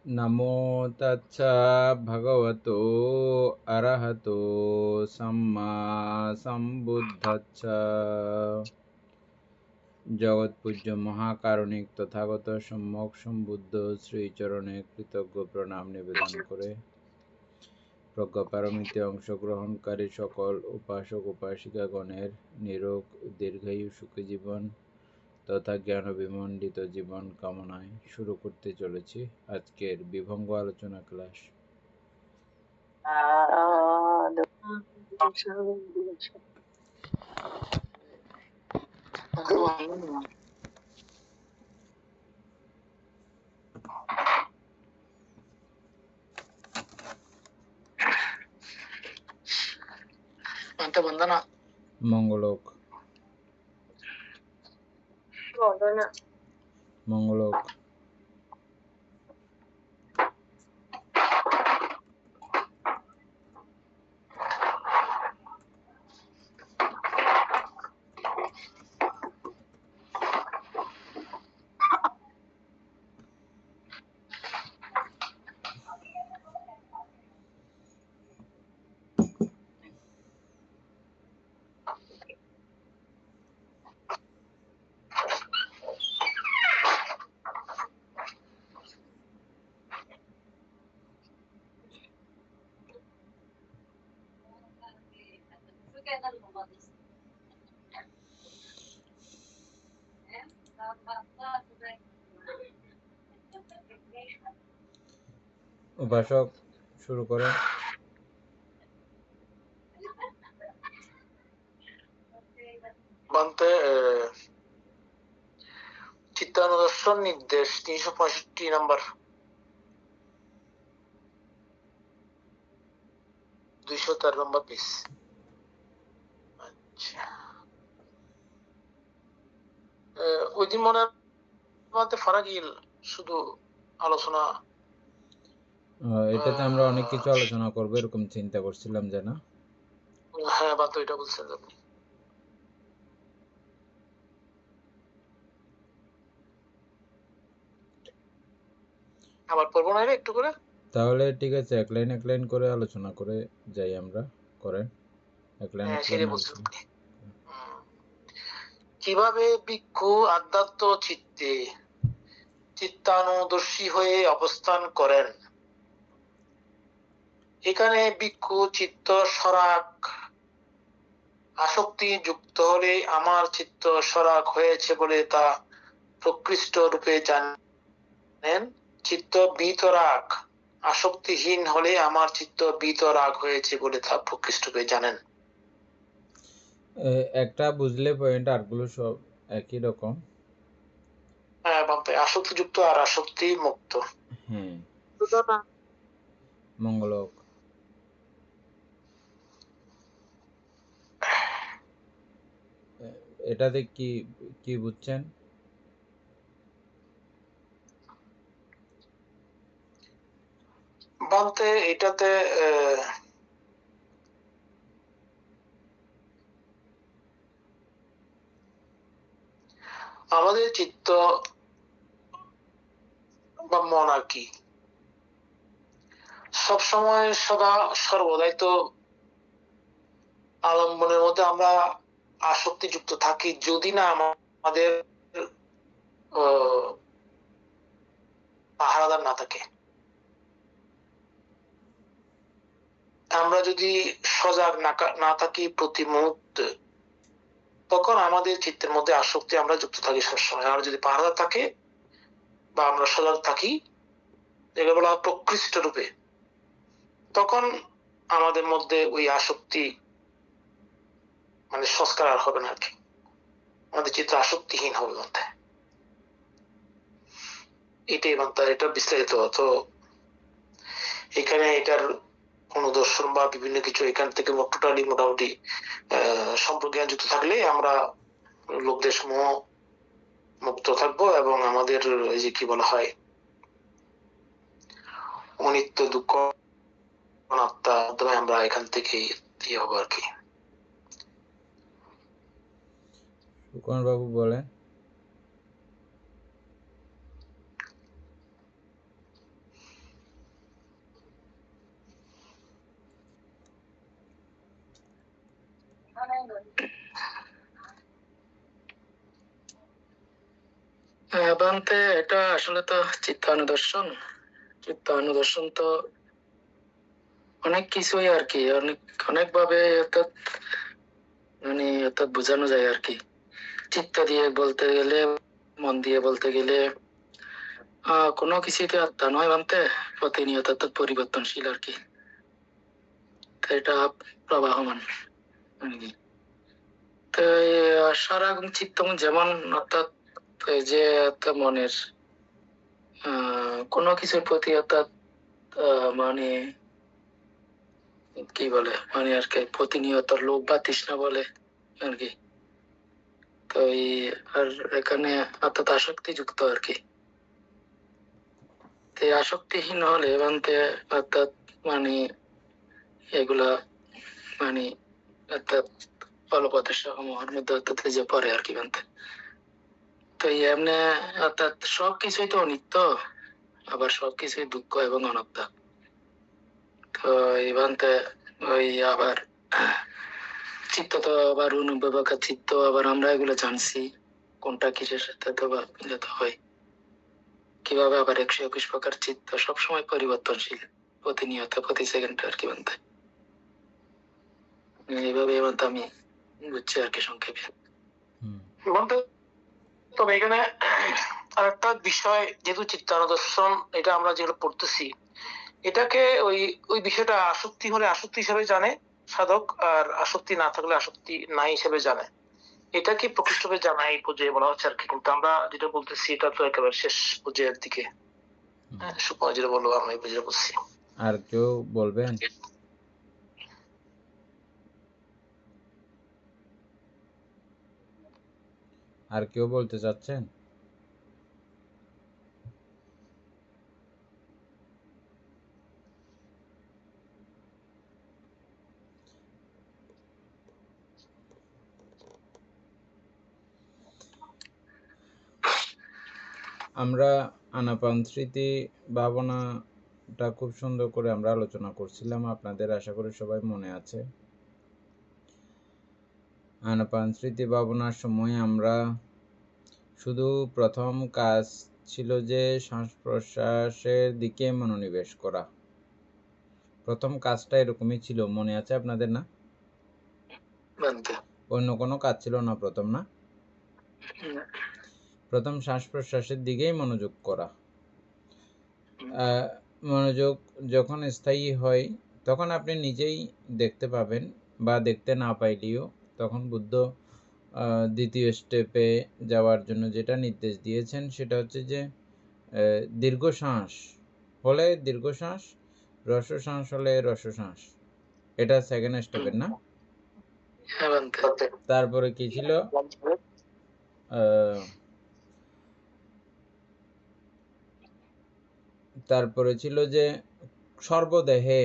নমো তচ্ছা ভগবতো অরহতো সম্মা সম্বুদ্ধচ্ছা। জগৎপূজ্য মহাকারণিক তথাগত সম্যক সম্বুদ্ধ শ্রীচরণে কৃতজ্ঞ প্রণাম নিবেদন করে প্রজ্ঞাপারমিতে অংশগ্রহণকারী সকল উপাসক উপাসিকাগণের নিরোগ দীর্ঘায়ু সুখী জীবন তথা জ্ঞান বিমণ্ডিত জীবন কামনায় শুরু করতে চলেছি আজকের বিভঙ্গ আলোচনা ক্লাস। মঙ্গলোক মঙ্গলোক উপাসক শুরু করেন। বলতে চিত্তানুদর্শন নির্দেশ 365 নম্বর 213 নম্বর পিস। আচ্ছা, ওই দিন মনে হয় ফারাগিল শুধু আলোচনা, এটাতে আমরা অনেক কিছু আলোচনা করবো এরকম চিন্তা করছিলাম যে না। হ্যাঁ বা তো এটা বলছেন আপনি। আবার পড়বো না একটু করে, তাহলে ঠিক আছে, এক লাইন করে আলোচনা করে যাই আমরা। করেন এক লাইন আলোচনা। কিভাবে ভিক্ষু আধ্যাত্ম চিত্তে চিত্তানুদর্শী হয়ে অবস্থান করেন। এখানে ভিক্ষু চিত্ত সরাক আসক্তি যুক্ত হলে আমার চিত্ত সরাক হয়েছে বলে তা প্রকৃষ্ট রূপে জানেন। চিত্ত বিতরাগ আসক্তিহীন হলে আমার চিত্ত বিতরাগ হয়েছে বলে তা প্রকৃষ্ট রূপে জানেন। একটা বুঝলে পয়েন্ট, আরগুলো সব একই রকম। হ্যাঁ, আসক্তি যুক্ত আর আসক্তি মুক্ত। হ্যাঁ, মঙ্গলক। এটাতে কি কি বুঝছেন? বলতে এটাতে আমাদের চিত্ত বা মন আর কি সবসময় সদা সর্বদাই তো আলম্বনের মধ্যে আমরা আসক্তি যুক্ত থাকি, যদি না আমাদের পাহারাদার না থাকে। আমরা যদি সজাগ না থাকি প্রতি মুহূর্তে, তখন আমাদের চিত্তের মধ্যে আসক্তি আমরা যুক্ত থাকি সবসময়। আর যদি পাহারাদার থাকে বা আমরা সজাগ থাকি, যেগুলো বলা প্রকৃষ্ট রূপে, তখন আমাদের মধ্যে ওই আসক্তি মানে সংস্কার আর হবে না আর কি, আমাদের চিত্ত আসক্তিহীন হবে মধ্যে। এটাই এটা বিস্তারিত। তো এখানে এটার অনুদর্শন বা বিভিন্ন কিছু এখান থেকে টোটালি মোটামুটি সম্পর্ক যুক্ত থাকলে আমরা লোকদের সমূহ মুক্ত থাকবো এবং আমাদের এই যে কি বলা হয় অনিত্য দুঃখ অনাত্মার মাধ্যমে আমরা এখান থেকে ইয়ে হবো আর কি। সুকুমার বাবু বলেন। বান্তে এটা আসলে তো চিত্তানুদর্শন তো অনেক কিছুই আর কি, অনেক ভাবে অর্থাৎ অর্থাৎ বোঝানো যায় আর কি। চিত্ত দিয়ে বলতে গেলে, মন দিয়ে বলতে গেলে কোনো কিছুতে আত্মা নয় বান্তে, প্রতিনিয়ত অর্থাৎ পরিবর্তনশীল আর কি। তো এটা প্রবাহমান আর কি। তো সারা চিত্ত যেমন অর্থাৎ যে মনের কোনো কিছুর প্রতি অর্থাৎ কি বলে আর কি প্রতিনিয়ত লোভ বা তৃষ্ণা বলে আর কি। তো আর এখানে অর্থাৎ আসক্তি যুক্ত আর কি। আসক্তিহীন হলে বানতে অর্থাৎ এগুলা অর্থাৎ ফলপথের সমূহের মধ্যে অর্থাৎ যে পড়ে আর কি বানতে। তো এমনি অর্থাৎ সবকিছুই তো অনিত্য, আবার সবকিছুই দুঃখ এবং অনাত্মা। তো এই বানতে ওই আবার চিত্ত তো আবার অনুভবক চিত্ত, আবার আমরা এগুলো জানছি কোনটা কিসের সাথে তো মিলিত হয় কিভাবে। আবার 121 প্রকার চিত্ত সবসময় পরিবর্তনশীল, প্রতিনিয়ত প্রতি সেকেন্ডে আর কি বানতে। এইভাবে আমি বুঝছি আর কি সংক্ষেপে। তবে এখানে আরেকটা বিষয়, যেহেতু চিত্তানুদর্শন এটা আমরা যেগুলো পড়তেছি, এটাকে ওই বিষয়টা আসক্তি হলে আসক্তি হিসেবে জানে সাধক, আর আসক্তি না থাকলে আসক্তি নাই হিসেবে জানে। এটা কি প্রকৃষ্টভাবে জানা এই পর্যায়ে বলা হচ্ছে আর কি। কিন্তু আমরা যেটা বলতেছি এটা তো একেবারে শেষ পর্যায়ের দিকে। সুপমা যেটা বলবো আমরা এই পর্যায়ে বলছি। আর কেউ বলবেন? আর কেউ বলতে চাচ্ছেন? আমরা আনাপান স্মৃতি ভাবনাটা খুব সুন্দর করে আমরা আলোচনা করছিলাম, আপনাদের আশা করি সবাই মনে আছে। আনাপান স্মৃতি ভাবনার সময় আমরা শুধু প্রথম কাজ ছিল যে শ্বাস প্রশ্বাসের দিকে মনোনিবেশ করা। প্রথম কাজটা এরকমই ছিল, মনে আছে আপনাদের না? অন্য কোনো কাজ ছিল না প্রথম, না? প্রথম শ্বাস প্রশ্বাসের দিকেই মনোযোগ করা। মনোযোগ যখন স্থায়ী হয় তখন আপনি নিজেই দেখতে পাবেন, বা দেখতে না পাইলেও তখন বুদ্ধ দ্বিতীয় স্টেপে যাওয়ার জন্য যেটা নির্দেশ দিয়েছেন সেটা হচ্ছে যে দীর্ঘ শ্বাস হলে দীর্ঘ শ্বাস, হ্রস্ব শ্বাস হলে হ্রস্ব শ্বাস। এটা সেকেন্ড স্টেপের, না? তারপরে কি ছিল? তারপরে ছিল যে সর্বদেহে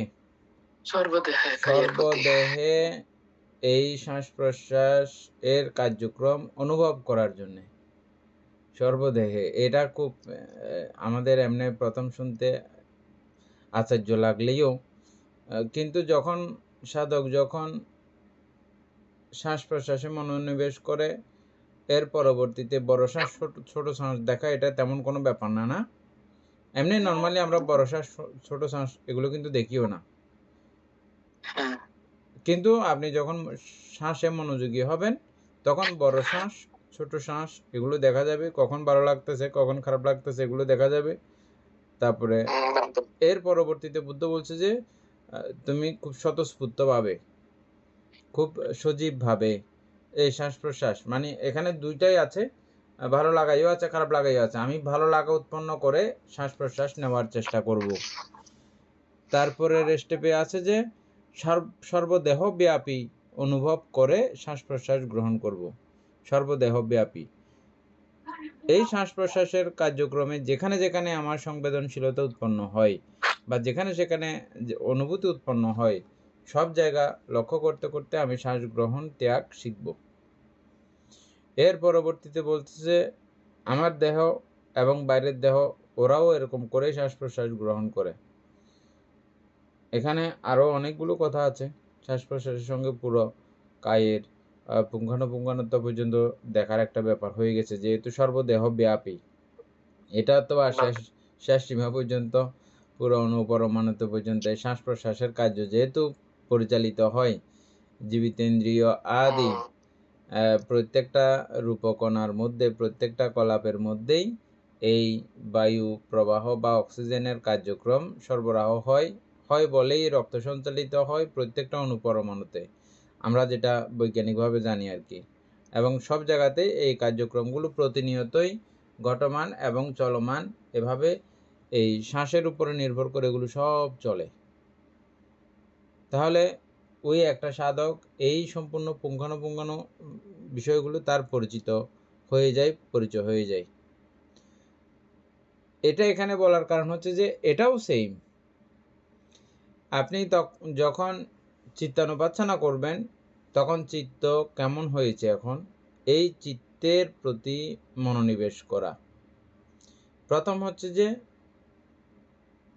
এই শ্বাস প্রশ্বাস এর কার্যক্রম অনুভব করার জন্য। সর্বদেহে, এটা খুব আমাদের এমনি প্রথম শুনতে আশ্চর্য লাগলেও, কিন্তু যখন সাধক যখন শ্বাস প্রশ্বাসে মনোনিবেশ করে, এর পরবর্তীতে বড় শ্বাস ছোট শ্বাস দেখা এটা তেমন কোনো ব্যাপার না, না? এমনি নর্মালি আমরা বড় শ্বাস ছোট শ্বাস এগুলো কিন্তু দেখিও না, কিন্তু আপনি যখন শ্বাসে মনোযোগী হবেন তখন বড় শ্বাস ছোট শ্বাস এগুলো দেখা যাবে, কখন ভালো লাগতেছে কখন খারাপ লাগতেছে এগুলো দেখা যাবে। তারপরে এর পরবর্তীতে বুদ্ধ বলছে যে তুমি খুব স্বতঃস্ফূর্তভাবে, খুব সজীবভাবে এই শ্বাস প্রশ্বাস, মানে এখানে দুইটাই আছে, ভালো লাগাইও আছে খারাপ লাগাইও আছে, আমি ভালো লাগা উৎপন্ন করে শ্বাস প্রশ্বাস নেওয়ার চেষ্টা করব। তারপরে স্টেপে আছে যে সর্বদেহ ব্যাপী অনুভব করে শ্বাস প্রশ্বাস গ্রহণ করব, সর্বদেহ ব্যাপী। এই শ্বাস প্রশ্বাসের কার্যক্রমে যেখানে যেখানে আমার সংবেদনশীলতা উৎপন্ন হয় বা যেখানে সেখানে অনুভূতি উৎপন্ন হয়, সব জায়গা লক্ষ্য করতে করতে আমি শ্বাস গ্রহণ ত্যাগ শিখব। এর পরবর্তীতে বলতেছে আমার দেহ এবং বাইরের দেহ ওরাও এরকম করে শ্বাস প্রশ্বাস গ্রহণ করে। এখানে আরও অনেকগুলো কথা আছে শ্বাস প্রশ্বাসের সঙ্গে, পুরো কায়ের পুঙ্খানুপুঙ্খানুত্ব পর্যন্ত দেখার একটা ব্যাপার হয়ে গেছে, যেহেতু সর্বদেহ ব্যাপী। এটা তো আর শেষ সীমা পর্যন্ত পুরো অনুপরমাণুত্ব পর্যন্ত শ্বাস প্রশ্বাসের কার্য যেহেতু পরিচালিত হয় জীবিতেন্দ্রিয় আদি প্রত্যেকটা রূপকণার মধ্যে, প্রত্যেকটা কলাপের মধ্যেই এই বায়ু প্রবাহ বা অক্সিজেনের কার্যক্রম সরবরাহ হয় বলেই রক্ত সঞ্চালিত হয় প্রত্যেকটা অনুপরমাণুতে, আমরা যেটা বৈজ্ঞানিকভাবে জানি আর কি। এবং সব জায়গাতে এই কার্যক্রমগুলো প্রতিনিয়তই ঘটমান এবং চলমান, এভাবে এই শ্বাসের উপরে নির্ভর করে এগুলো সব চলে। তাহলে ওই একটা সাধক এই সম্পূর্ণ পুঙ্খানুপুঙ্খানু বিষয়গুলো তার পরিচয় হয়ে যায়। এটা এখানে বলার কারণ হচ্ছে যে এটাও সেম। আপনি যখন চিত্তানুপাসনা করবেন তখন চিত্ত কেমন হয়েছে, এখন এই চিত্তের প্রতি মনোনিবেশ করা। প্রথম হচ্ছে যে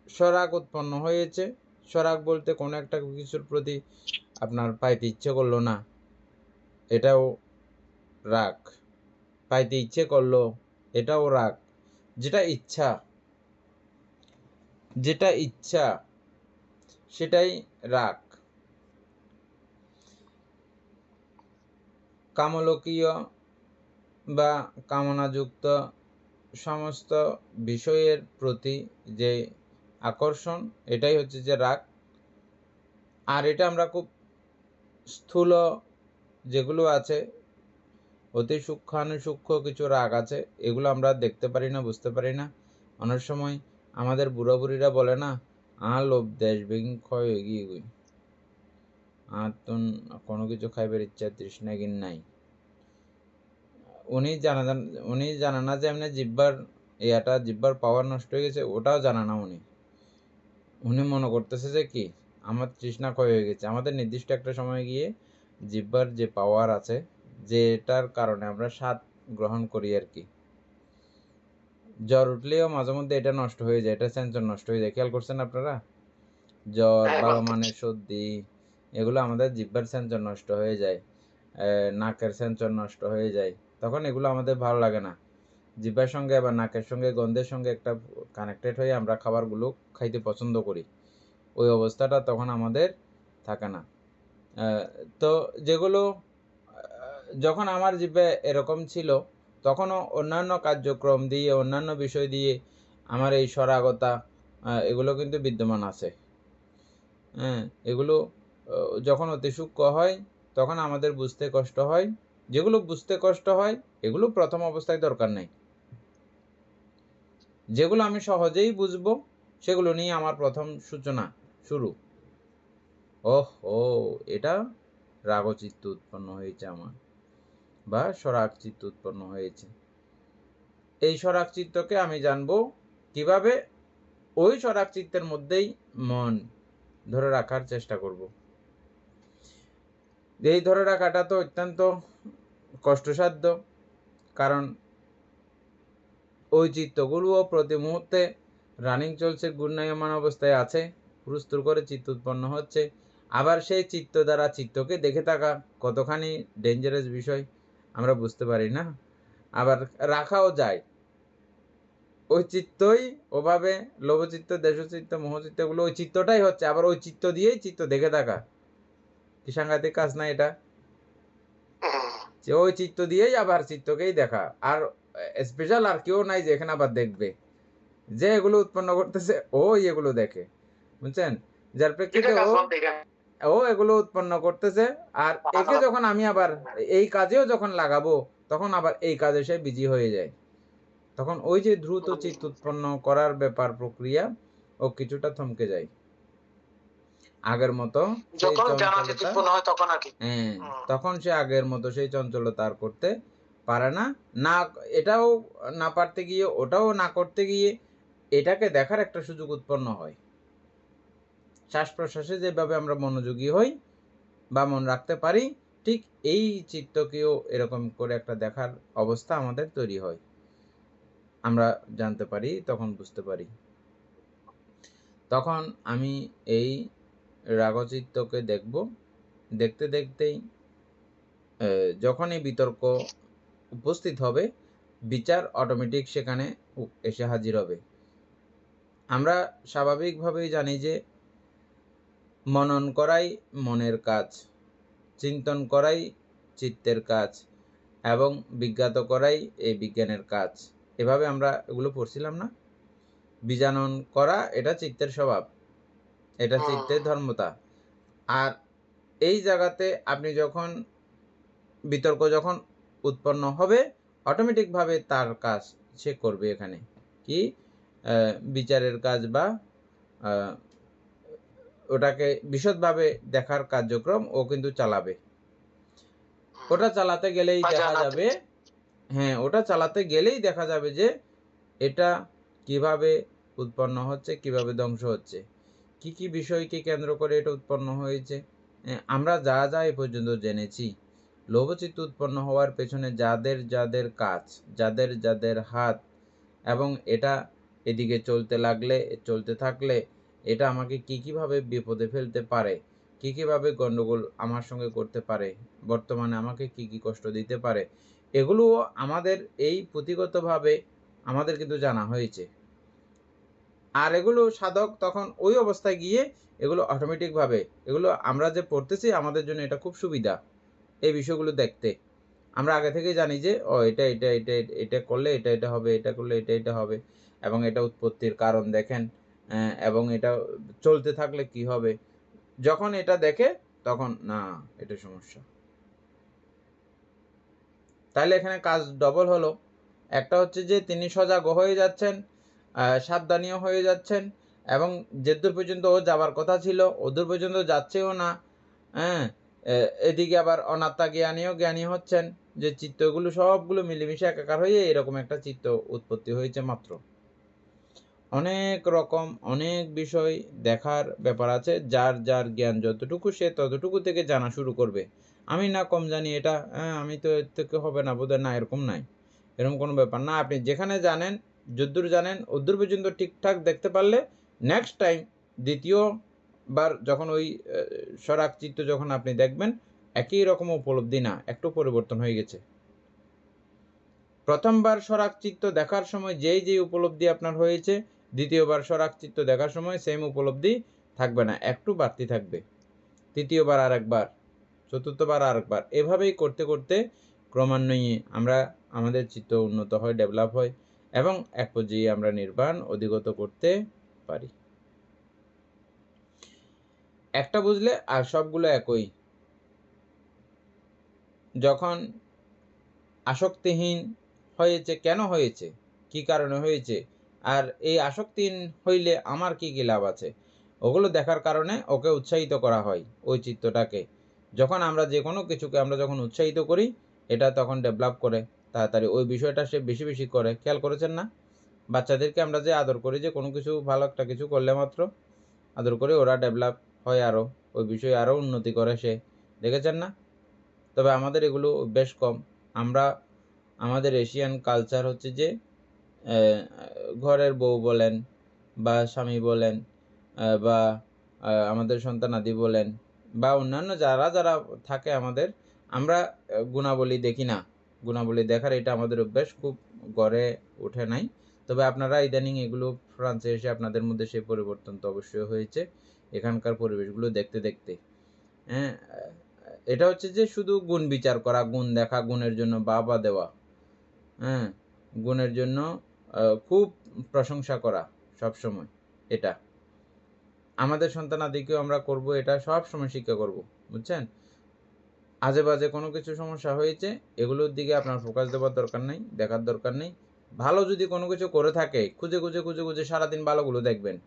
সরাগ উৎপন্ন হয়েছে। সরাগ বলতে কোনো একটা কিছুর প্রতি আপনার পাইতে ইচ্ছে করলো না, এটাও রাগ। পাইতে ইচ্ছে করলো, এটাও রাগ। যেটা ইচ্ছা সেটাই রাগ। কামলোকীয় বা কামনাযুক্ত সমস্ত বিষয়ের প্রতি যে আকর্ষণ, এটাই হচ্ছে যে রাগ। আর এটা আমরা খুব স্থূল যেগুলো আছে, অতি সূক্ষ্মানুসূক্ষ্ম কিছু রাগ আছে, এগুলো আমরা দেখতে পারি না, বুঝতে পারি না। অনেক সময় আমাদের বুড়া বুড়িরা বলে না, লোভ দেশ বেগিন ক্ষয় হয়ে গিয়ে গই, আর তো কোনো কিছু খাইবার ইচ্ছা তৃষ্ণা গিন নাই। উনি জানে না যে এমনি জিব্বার পাওয়ার নষ্ট হয়ে গেছে, ওটাও জানে না। উনি মনে করতেছে যে কি আমার তৃষ্ণা ক্ষয় হয়ে গেছে। আমাদের নির্দিষ্ট একটা সময় গিয়ে জিব্বার যে পাওয়ার আছে, যেটার কারণে আমরা স্বাদ গ্রহণ করি আর কি, জ্বর উঠলেও মাঝে মধ্যে এটা নষ্ট হয়ে যায়, এটা সেন্সর নষ্ট হয়ে যায়। খেয়াল করছেন আপনারা? জ্বর, ভালো মানের সর্দি, এগুলো আমাদের জিব্বার সেন্সর নষ্ট হয়ে যায়, নাকের সেন্সর নষ্ট হয়ে যায়। তখন এগুলো আমাদের ভালো লাগে না। জিহ্বার সঙ্গে বা নাকের সঙ্গে গন্ধের সঙ্গে একটা কানেক্টেড হয়ে আমরা খাবারগুলো খাইতে পছন্দ করি। ওই অবস্থাটা তখন আমাদের থাকে না। তো যেগুলো যখন আমার জিহ্বে এরকম ছিল, তখনও অন্যান্য কার্যক্রম দিয়ে, অন্যান্য বিষয় দিয়ে আমার এই সরাগতা এগুলো কিন্তু বিদ্যমান আছে। এগুলো যখন অতি সূক্ষ্ম হয় তখন আমাদের বুঝতে কষ্ট হয়। যেগুলো বুঝতে কষ্ট হয় এগুলো প্রথম অবস্থায় দরকার নেই। যেগুলো আমি সহজেই বুঝবো সেগুলো নিয়ে আমার প্রথম সূচনা শুরু। এটা রাগচিত্ত উৎপন্ন হয়েছে আমার, বা সরাগ চিত্ত উৎপন্ন হয়েছে। এই সরাগ চিত্তকে আমি জানবো কিভাবে? ওই সরাগ চিত্তের মধ্যেই মন ধরে রাখার চেষ্টা করব। এই ধরে রাখাটা তো অত্যন্ত কষ্টসাধ্য, কারণ ওই চিত্তগুলোও প্রতি মুহূর্তে রানিং চলছে, ঘূর্ণায়মান অবস্থায় আছে, হুড়স্থুল করে চিত্ত উৎপন্ন হচ্ছে। আবার সেই চিত্ত দ্বারা চিত্তকে দেখে থাকা কতখানি ডেঞ্জারাস বিষয় আমরা বুঝতে পারি না। আবার রাখাও যায়। ওই চিত্তই ওভাবে লোভচিত্ত, দেশচিত্ত, মোহচিত্ত, এগুলো ওই চিত্তটাই হচ্ছে, আবার ওই চিত্ত দিয়েই চিত্ত দেখে থাকা। কি সাংঘাতিক কাজ না এটা? যে ওই চিত্ত দিয়েই আবার চিত্তকেই দেখা। আর স্পেশাল আর কেউ নাই যে এখানে আবার দেখবে, যে এগুলো উৎপন্ন করতেছে ওই এগুলো দেখে, বুঝছেন? যার প্রেক্ষিতে ও এগুলো উৎপন্ন করতেছে, আর একে যখন আমি আবার এই কাজেও যখন লাগাবো তখন আবার এই কাজে সে বিজি হয়ে যায়। তখন ওই যে দ্রুত চিত্ত উৎপন্ন করার ব্যাপার প্রক্রিয়া ও কিছুটা থমকে যায়। আগের মতো সেই চঞ্চলতা, তখন সে আগের মতো সেই চঞ্চলতা আর করতে পারে না। না এটাও না পারতে গিয়ে, ওটাও না করতে গিয়ে এটাকে দেখার একটা সুযোগ উৎপন্ন হয়। শ্বাস প্রশ্বাসে যেভাবে আমরা মনোযোগী হই বা মন রাখতে পারি, ঠিক এই চিত্তকেও এরকম করে একটা দেখার অবস্থা আমাদের তৈরি হয়। আমরা জানতে পারি, তখন বুঝতে পারি। তখন আমি এই রাগচিত্তকে দেখব, দেখতে দেখতেই যখনই বিতর্ক উপস্থিত হবে, বিচার অটোমেটিক সেখানে এসে হাজির হবে। আমরা স্বাভাবিকভাবেই জানি যে মনন করাই মনের কাজ, চিন্তন করাই চিত্তের কাজ এবং বিজ্ঞাত করাই এই বিজ্ঞানের কাজ। এভাবে আমরা এগুলো পড়ছিলাম না? বীজানন করা এটা চিত্তের স্বভাব, এটা চিত্তের ধর্মতা। আর এই জায়গাতে আপনি যখন বিতর্ক যখন উৎপন্ন হবে, অটোমেটিকভাবে তার কাজ সে করবে। এখানে কি বিচারের কাজ বা ওটাকে বিশদভাবে দেখার কার্যক্রম ও কিন্তু চালাবে। ওটা চালাতে গেলেই দেখা যাবে, হ্যাঁ, ওটা চালাতে গেলেই দেখা যাবে যে এটা কিভাবে উৎপন্ন হচ্ছে, কিভাবে ধ্বংস হচ্ছে, কি কি বিষয়কে কেন্দ্র করে এটা উৎপন্ন হয়েছে। আমরা যা যা এ পর্যন্ত জেনেছি, লোভচিত্ত উৎপন্ন হওয়ার পেছনে যাদের যাদের কাজ, যাদের যাদের হাত, এবং এটা এদিকে চলতে থাকলে এটা আমাকে কি কিভাবে বিপদে ফেলতে পারে, কি কিভাবে গন্ডগোল আমার সঙ্গে করতে পারে, বর্তমানে আমাকে কি কি কষ্ট দিতে পারে, এগুলো আমাদের এই পুঁথিগতভাবে আমাদের কিন্তু জানা হয়েছে। আর এগুলো সাধক তখন ওই অবস্থায় গিয়ে এগুলো অটোমেটিকভাবে, এগুলো আমরা যে পড়তেছি আমাদের জন্য এটা খুব সুবিধা এই বিষয়গুলো দেখতে। আমরা আগে থেকেই জানি যে এটা এটা এটা এটা করলে এটা এটা হবে, এটা করলে এটা এটা হবে, এবং এটা উৎপত্তির কারণ দেখেন, এবং এটা চলতে থাকলে কি হবে। যখন এটা দেখে তখন না, এটা সমস্যা। তাহলে এখানে কাজ ডবল হলো। একটা হচ্ছে যে তিনি সজাগ হয়ে যাচ্ছেন, সাবধানীয় হয়ে যাচ্ছেন, এবং যেদূর পর্যন্ত ও যাবার কথা ছিল ওদূর পর্যন্ত যাচ্ছেও না। হ্যাঁ, এদিকে আবার অনাত্মা জ্ঞানী হচ্ছেন, যে চিত্তগুলো সবগুলো মিলেমিশে একাকার হয়ে এরকম একটা চিত্ত উৎপত্তি হয়েছে মাত্র। অনেক রকম অনেক বিষয় দেখার ব্যাপার আছে। যার যার জ্ঞান যতটুকু সে ততটুকু থেকে জানা শুরু করবে। আমি না কম জানি এটা, আমি তো এর থেকে হবে না বোধহয়, না, এরকম নাই, এরকম কোনো ব্যাপার না। আপনি যেখানে জানেন, যদ্দূর জানেন ওদ্দূর পর্যন্ত ঠিকঠাক দেখতে পারলে নেক্সট টাইম দ্বিতীয়বার যখন ওই সরাক চিত্ত যখন আপনি দেখবেন, একই রকম উপলব্ধি না, একটু পরিবর্তন হয়ে গেছে। প্রথমবার সরাক চিত্ত দেখার সময় যেই উপলব্ধি আপনার হয়েছে, দ্বিতীয়বার সরাক চিত্ত দেখার সময় সেম উপলব্ধি থাকবে না, একটু বাড়তি থাকবে। তৃতীয়বার আরেকবার, চতুর্থবার আরেকবার, এভাবেই করতে করতে ক্রমান্বয়ে আমাদের চিত্ত উন্নত হয়, ডেভেলপ হয়, এবং এক পর্যায়ে আমরা নির্বাণ অধিগত করতে পারি। একটা বুঝলে আর সবগুলো একই। যখন আসক্তিহীন হয়েছে, কেন হয়েছে, কি কারণে হয়েছে, আর এই আসক্তিহীন হইলে আমার কি কি লাভ আছে, ওগুলো দেখার কারণে ওকে উৎসাহিত করা হয়। ওই চিত্তটাকে যখন আমরা যে কোনো কিছুকে আমরা যখন উৎসাহিত করি, এটা তখন ডেভেলপ করে তাড়াতাড়ি, ওই বিষয়টা সে বেশি বেশি করে। খেয়াল করেছেন না? বাচ্চাদেরকে আমরা যে আদর করি, যে কোনো কিছু ভালো একটা কিছু করলে মাত্র আদর করে, ওরা ডেভেলপ হয় আরও, ওই বিষয়ে আরও উন্নতি করে সে, দেখেছেন না? তবে আমাদের এগুলো বেশ কম। আমাদের এশিয়ান কালচার হচ্ছে যে ঘরের বউ বলেন বা স্বামী বলেন, বা আমাদের সন্তানাদি বলেন, বা অন্যান্য যারা যারা থাকে আমাদের, আমরা গুণাবলী দেখি না। গুণাবলী দেখার এটা আমাদের অভ্যাস খুব গড়ে ওঠে নাই। তবে আপনারা ইদানিং এগুলো ফ্রান্সে এসে আপনাদের মধ্যে সেই পরিবর্তন তো অবশ্যই হয়েছে, এখানকার পরিবেশগুলো দেখতে দেখতে। হ্যাঁ, এটা হচ্ছে যে শুধু গুণ বিচার করা, গুণ দেখা, গুণের জন্য বাবা দেওয়া, হ্যাঁ, গুণের জন্য খুব প্রশংসা করা সব সময়। এটা আমাদের সন্তানাদিকেও আমরা করব, এটা সব সময় শিক্ষা করব, বুঝছেন? আজে বাজে কোনো কিছু সমস্যা হয়েছে, এগুলোর দিকে আপনার ফোকাস দেওয়ার দরকার নেই, দেখার দরকার নেই। ভালো যদি কোনো কিছু করে থাকে, খুঁজে খুঁজে খুঁজে খুঁজে সারাদিন ভালোগুলো দেখবেন,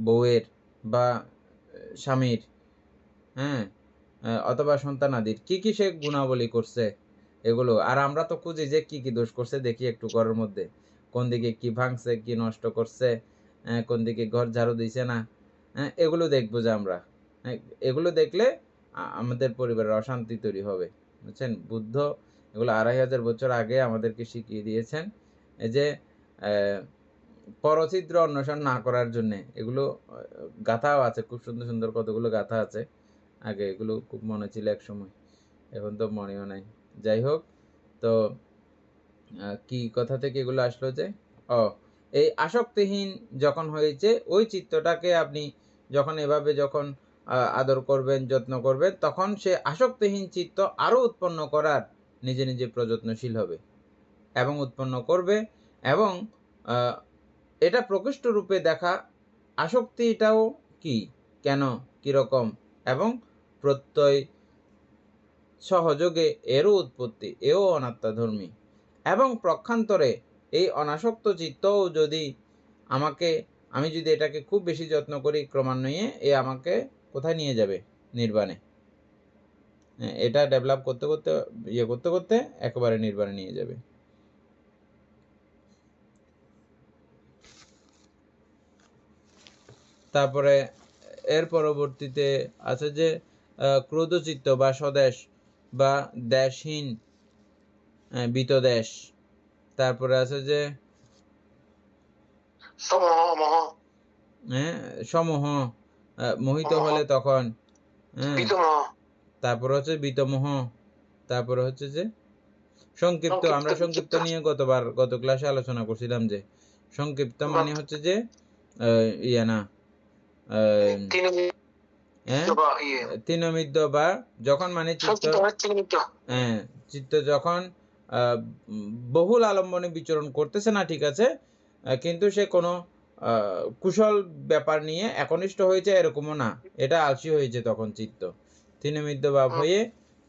বউয়ের বা স্বামীর, হ্যাঁ, অথবা সন্তানাদির কি কি সে গুণাবলী করছে এগুলো। আর আমরা তো খুঁজি যে কি কি দোষ করছে, দেখি একটু ঘরের মধ্যে কোন দিকে কি ভাঙছে, কি নষ্ট করছে, কোন দিকে ঘর ঝাড়ু দিছে না, এগুলো দেখবো যে আমরা। এগুলো দেখলে আমাদের পরিবারের অশান্তি তৈরি হবে, বুঝছেন? বুদ্ধ এগুলো 2500 বছর আগে আমাদেরকে শিখিয়ে দিয়েছেন, এই যে পরচিত্র অন্বেষণ না করার জন্যে। এগুলো গাথাও আছে, খুব সুন্দর সুন্দর কতগুলো গাথা আছে, আগে এগুলো খুব মনে ছিল এক সময়। এখন তো মনেও নাই। যাই হোক, তো কি কথা থেকে এগুলো আসলো যে এই আসক্তিহীন যখন হয়েছে ওই চিত্তটাকে আপনি যখন এভাবে যখন আদর করবেন, যত্ন করবেন, তখন সে আসক্তিহীন চিত্ত আরো উৎপন্ন করার নিজে নিজে প্রযত্নশীল হবে এবং উৎপন্ন করবে। এবং এটা প্রকৃষ্ট রূপে দেখা আসক্তিটাও কি, কেন, কিরকম এবং প্রত্যয় সহযোগে এরও উৎপত্তি, এও অনাত্মাধর্মী। এবং প্রক্ষান্তরে এই অনাসক্ত চিত্তও যদি আমি যদি এটাকে খুব বেশি যত্ন করি, ক্রমান্বয়ে এ আমাকে কোথায় নিয়ে যাবে? নির্বাণে। এটা ডেভেলপ করতে করতে করতে করতে একেবারে নির্বাণে নিয়ে যাবে। তারপরে এর পরবর্তীতে আছে যে ক্রোধচিত্ত বা স্বদেশ বা দেশহীন বিতদেশ। তারপরে আছে যে সমূহ, মোহিত হলে তখন। তারপরে হচ্ছে বিতমোহ। তারপরে হচ্ছে যে সংক্ষিপ্ত। আমরা সংক্ষিপ্ত নিয়ে গত ক্লাসে আলোচনা করছিলাম যে সংক্ষিপ্ত মানে হচ্ছে যে তিনমিদ্য বা যখন মানে চিত্ত যখন বহুল আলম্বনে বিচরণ করতেছে না, ঠিক আছে, কিন্তু সে কোনো কুশল ব্যাপার নিয়ে একনিষ্ঠ হয়েছে এরকমও না, এটা আলসি হয়েছে তখন চিত্ত। তিনমিদ্য ভাব হয়ে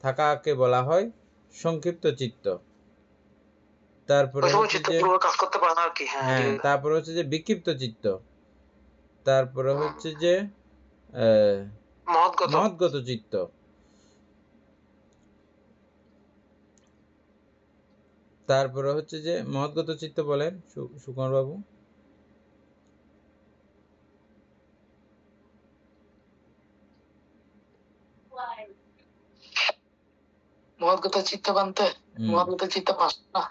থাকাকে বলা হয় সংক্ষিপ্ত চিত্ত। তারপরে তারপরে হচ্ছে যে বিক্ষিপ্ত চিত্ত। তারপরে হচ্ছে যে মহৎগত চিত্ত। তারপরে হচ্ছে যে মহৎগত চিত্ত বলেন সুকুমার বাবু। মহৎগত চিত্ত বানতে মহৎগত চিত্ত পাঁচটা।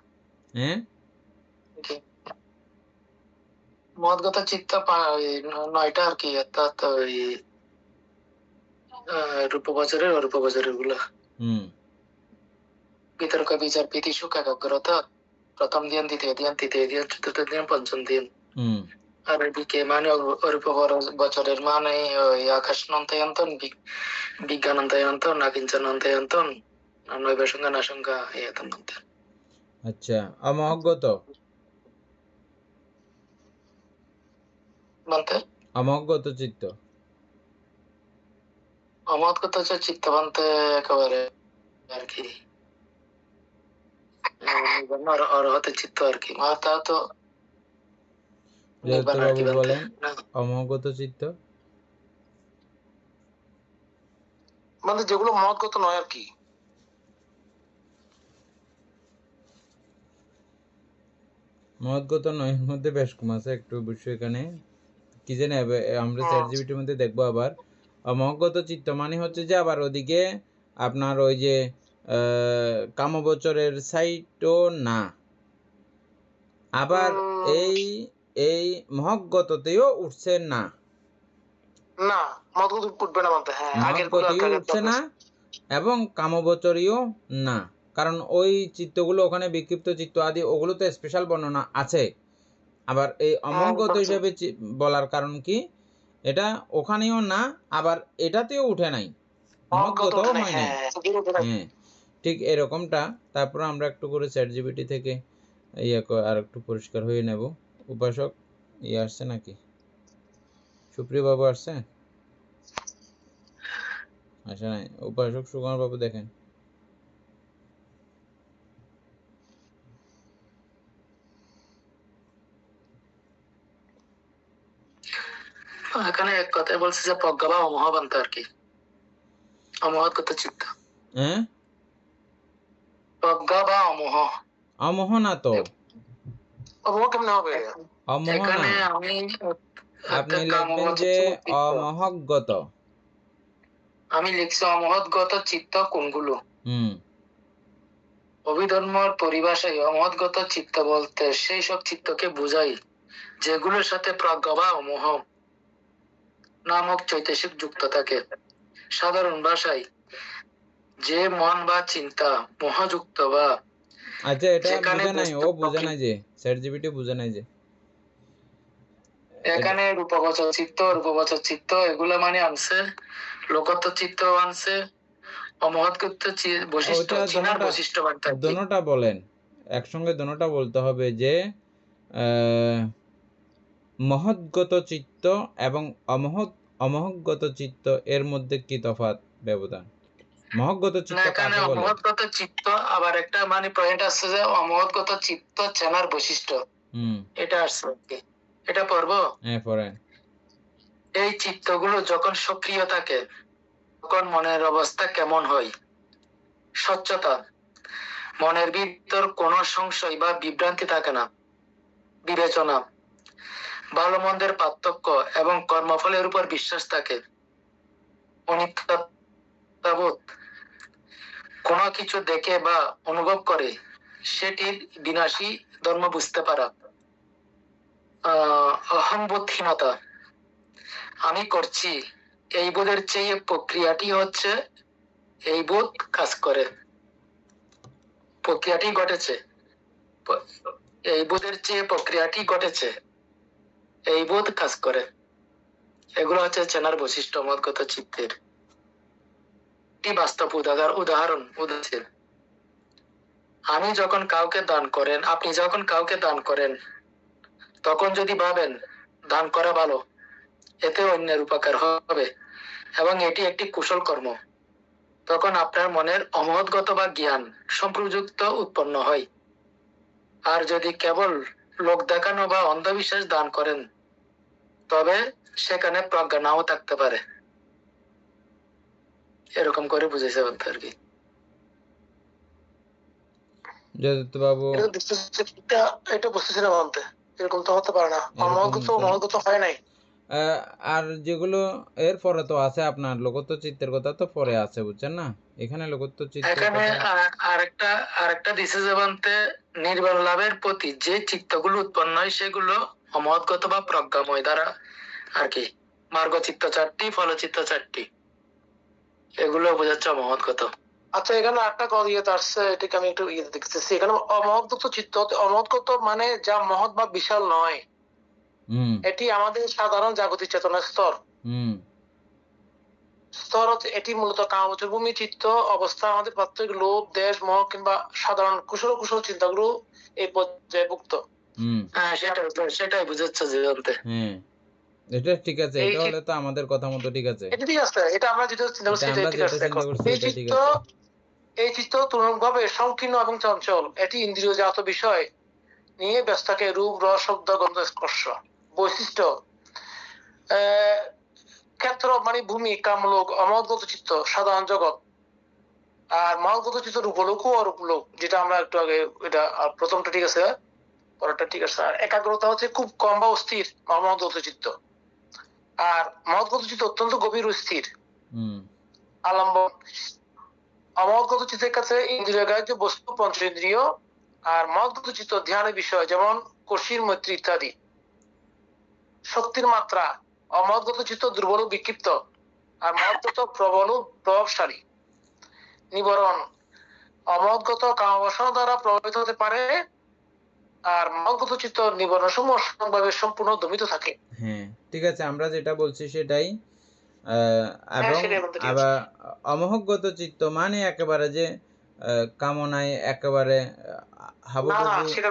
মহৎগত চিত্ত 9টা আর কি, অর্থাৎ ওই রূপবাজারের অরূপবাজারের গুলা। বিতর্ক, বিচার, প্রীতি, সুখ, একাগ্রতা, প্রথম ধ্যান, দ্বিতীয় ধ্যান, তৃতীয় ধ্যান, চতুর্থ ধ্যান, পঞ্চম ধ্যান। আর এদিকে মানে অরূপ বছরের মানে ওই আকাশ নন্তয়ন্তন, বিজ্ঞানন্তয়ন্তন, নাকিঞ্চনন্তয়ন্তন, নৈবাসঙ্গা নাশঙ্গা এতন। আচ্ছা, অমহৎগত বলতে অমহৎগত চিত্ত। অমহৎগত চিত্ত বলতে একেবারে আর কি অরহত চিত্ত আর কি। মহাতা তো বলেন অমহৎগত চিত্ত মানে যেগুলো মহৎগত নয় আর কি। মহৎগত নয়ের মধ্যে বেশ কম আছে, একটু অবশ্যই এখানে কি জানি আমরা চ্যাটজিপিটির মধ্যে দেখবো। আবার অমহৎগত চিত্ত মানে হচ্ছে যে আবার ওদিকে আপনার ওই যে কামবচরের সাইটও না, আবার এই মহৎগততেও উঠছে না, মহৎগতিও উঠছে না এবং কামবচরীয় না। কারণ ওই চিত্তগুলো ওখানে বিক্ষিপ্ত চিত্ত আদি ওগুলো তো স্পেশাল বর্ণনা আছে। আবার এই অমহৎগত হিসেবে বলার কারণ কি, এটা ওখানেও না, আবার এটাতেও উঠে নাই, মহৎগত হয় নাই। হ্যাঁ, ঠিক এরকমটা। তারপর আমরা একটু করে চ্যাটজিপিটি থেকে আর একটু পরিষ্কার হয়ে নেব। উপাসক আসছে নাকি? সুপ্রিয় বাবু আসছে? আচ্ছা, নাই। উপাসক সুকুমার বাবু দেখেন। এখানে এক কথায় বলছে যে প্রজ্ঞা বা অমহাবান্ত আর কি, অমহৎগত চিত্ত। প্রজ্ঞা বা অমোহ। অমোহ না তো, অমোহ কেমনে হবে? অমোহ না, আপনি লিখবেন যে অমহৎগত। আমি লিখছি অমহৎগত চিত্ত কোনগুলো। অভিধর্মর পরিভাষায় অমহৎগত চিত্ত বলতে সেই সব চিত্তকে বোঝাই যেগুলোর সাথে প্রজ্ঞা বা অমোহ নামক চৈতসিক যুক্ত থাকে। সাধারণ ভাষায় যে মন বা চিন্তা মোহযুক্ত বা আচ্ছা, এটা যেখানে বুঝে নাই, ও বস্তু বুঝে নাই যে চ্যাট জিপিটি বুঝে নাই যে এখানে রূপবাচক চিত্ত, রূপবাচক চিত্ত এগুলো মানে আনছে, লোকত্ব চিত্ত আনছে, অমহৎকৃত বৈশিষ্ট্য, ওটা চিনার বৈশিষ্ট্য বার্তা কি? দোনোটা বলেন, একসঙ্গে দোনোটা বলতে হবে যে মহৎগত চিত্ত এবং অমহৎগত চিত্ত এর মধ্যে কি তফাৎ, ব্যবধান? মহৎগত না, চিত্ত এখানে কাকে বলে? অমহৎগত চিত্ত, আবার একটা মানে পয়েন্ট আসছে যে অমহৎগত চিত্ত চেনার বৈশিষ্ট্য, এটা আসছে আর কি। এটা পড়বো। হ্যাঁ, পড়েন। এই চিত্তগুলো যখন সক্রিয় থাকে তখন মনের অবস্থা কেমন হয়? স্বচ্ছতা, মনের ভিতর কোনো সংশয় বা বিভ্রান্তি থাকে না। বিবেচনা, ভালো মন্দের পার্থক্য এবং কর্মফলের উপর বিশ্বাস থাকে। অনিত্যতাবোধ, কোনো কিছু দেখে বা অনুভব করে সেটির বিনাশী ধর্ম বুঝতে পারা। অহংবোধহীনতা, আমি করছি এই বোধের চেয়ে প্রক্রিয়াটি হচ্ছে, এই বোধ কাজ করে, প্রক্রিয়াটি ঘটেছে, এই বোধের চেয়ে প্রক্রিয়াটি ঘটেছে, এই বোধ কাজ করে। এগুলো হচ্ছে চেনার বৈশিষ্ট্য মতগত চিত্তের। বাস্তব উদাহরণ উদাহরণ, আমি যখন কাউকে দান করেন, আপনি যখন কাউকে দান করেন, তখন যদি ভাবেন দান করা ভালো, এতে অন্যের উপকার হবে এবং এটি একটি কুশল কর্ম, তখন আপনার মনের অমহৎগত বা জ্ঞান সম্প্রযুক্ত উৎপন্ন হয়। আর যদি কেবল লোক দেখানো বা অন্ধবিশ্বাস দান করেন, তবে সেখানে প্রজ্ঞা নাও থাকতে পারে। এরকম করে বুঝেছে বলতে আর কি। বাবু, এটা বুঝতেছিলাম বলতে, এরকম তো হতে পারে না, অমহৎগত হয় নাই। আর যেগুলো এর পরে তো আছে আপনার লোকত্ব চিত্তের কথা তো পরে আছে, বুঝছেন না? এখানে লোকত্ব চিত্তের এখানে কথা আরেকটা দিছে যে বলতে, নির্বাণ লাভের প্রতি যে চিত্তগুলো উৎপন্ন হয় সেগুলো অমহৎগত বা প্রজ্ঞাময় দ্বারা আর কি। মার্গ চিত্ত 4টি, ফলচিত্ত 4টি, এগুলো বোঝাচ্ছে অমহৎগত। আচ্ছা, এখানে একটা কথা ইয়ে আসছে, এটাকে আমি একটু ইয়ে দেখতেছি। এখানে অমহৎগত চিত্ত, অমহৎগত মানে যা মহৎ বা বিশাল নয়, এটি আমাদের সাধারণ জাগতিক চেতনার স্তর। এটি মূলত কামগোচর ভূমি চিত্ত অবস্থা। আমাদের প্রত্যেক লোভ, দেশ, মোহ কিংবা সাধারণ কুশল চিন্তাগুলো এই পর্যায়ভুক্ত। সেটাই বুঝাচ্ছে যে বলতে। এটা ঠিক আছে, এটা হলে তো আমাদের কথা মতো ঠিক আছে। এটা ঠিক আছে, এটা আমরা যেটা চিন্তা করছি এটা ঠিক আছে। দেখো, এই চিত্ত তুলনামূলকভাবে সংকীর্ণ এবং চঞ্চল। এটি ইন্দ্রিয়জাত বিষয় নিয়ে ব্যস্ত থাকে। রূপ, রস, শব্দ, গন্ধ, স্পর্শ। বৈশিষ্ট্য, ক্ষেত্র মানে ভূমি, কামলোক, অমহৎগত চিত্ত সাধারণ জগৎ। আর মহৎগত চিত্ত রূপলোক ও অরূপলোক, যেটা আমরা একটু আগে, এটা প্রথমটা ঠিক আছে, পরেরটা ঠিক আছে। আর একাগ্রতা হচ্ছে খুব কম বা অস্থির মহৎগত চিত্ত। আর মহৎগত চিত্ত অত্যন্ত গভীর ও স্থির। আলম্বন, অমহৎগত চিত্তের কাছে ইন্দ্রিয় গ্রাহ্য বস্তু পঞ্চেন্দ্রিয়। আর মহৎগত চিত্ত ধ্যানের বিষয়, যেমন কশির, মৈত্রী ইত্যাদি। শক্তির মাত্রা, অমহৎগত চিত্ত দুর্বল ও বিক্ষিপ্ত, আর মহৎগত প্রবল ও প্রভাবশালী। নিবরণ, অমহৎগত কামবাসনা দ্বারা প্রভাবিত হতে পারে, আর মহৎগত চিত্ত নিবরণ সমূহ ভাবে সম্পূর্ণ দমিত থাকে। হ্যাঁ, ঠিক আছে, আমরা যেটা বলছি সেটাই। এবং আবার অমহৎগত চিত্ত মানে একেবারে যে কামনায় একেবারে হাবুডুবু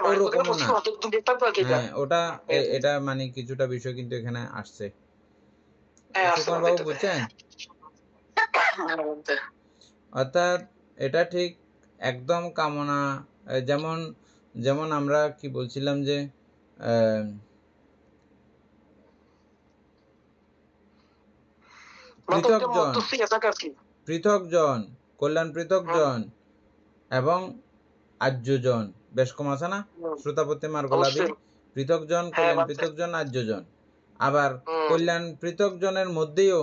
ওরকম না। হ্যাঁ, ওটা এটা মানে কিছুটা বিষয় কিন্তু এখানে আসছে। সুকুমার বাবু বুঝছেন? অর্থাৎ এটা ঠিক একদম কামনা, যেমন যেমন আমরা কি বলছিলাম যে পৃথকজন, কল্যাণ পৃথকজন এবং আর্যজন, বেশ কম আছে না? শ্রোতাপত্তি মার্গলাভী, পৃথকজন, কল্যাণ পৃথকজন, আর্যজন। আবার কল্যাণ পৃথকজনের মধ্যেও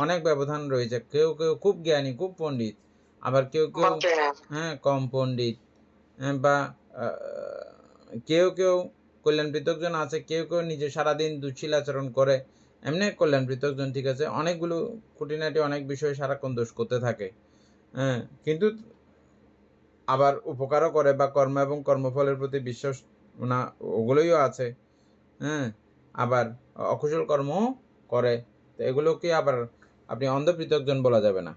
অনেক ব্যবধান রয়েছে। কেউ কেউ খুব জ্ঞানী, খুব পণ্ডিত, আবার কেউ কেউ কম পণ্ডিত, বা কেউ কেউ কল্যাণ পৃথকজন আছে, কেউ কেউ নিজে সারাদিন দুশ্চিল আচরণ করে, এমনি কল্যাণ পৃথকজন ঠিক আছে, অনেকগুলো খুঁটিনাটি অনেক বিষয়ে সারাক্ষণ দোষ করতে থাকে। হ্যাঁ, কিন্তু আবার উপকারও করে বা কর্ম এবং কর্মফলের প্রতি বিশ্বাস না ওগুলোইও আছে। হ্যাঁ, আবার অকুশল কর্মও করে। তো এগুলোকে আবার আপনি অন্ধ পৃথকজন বলা যাবে না।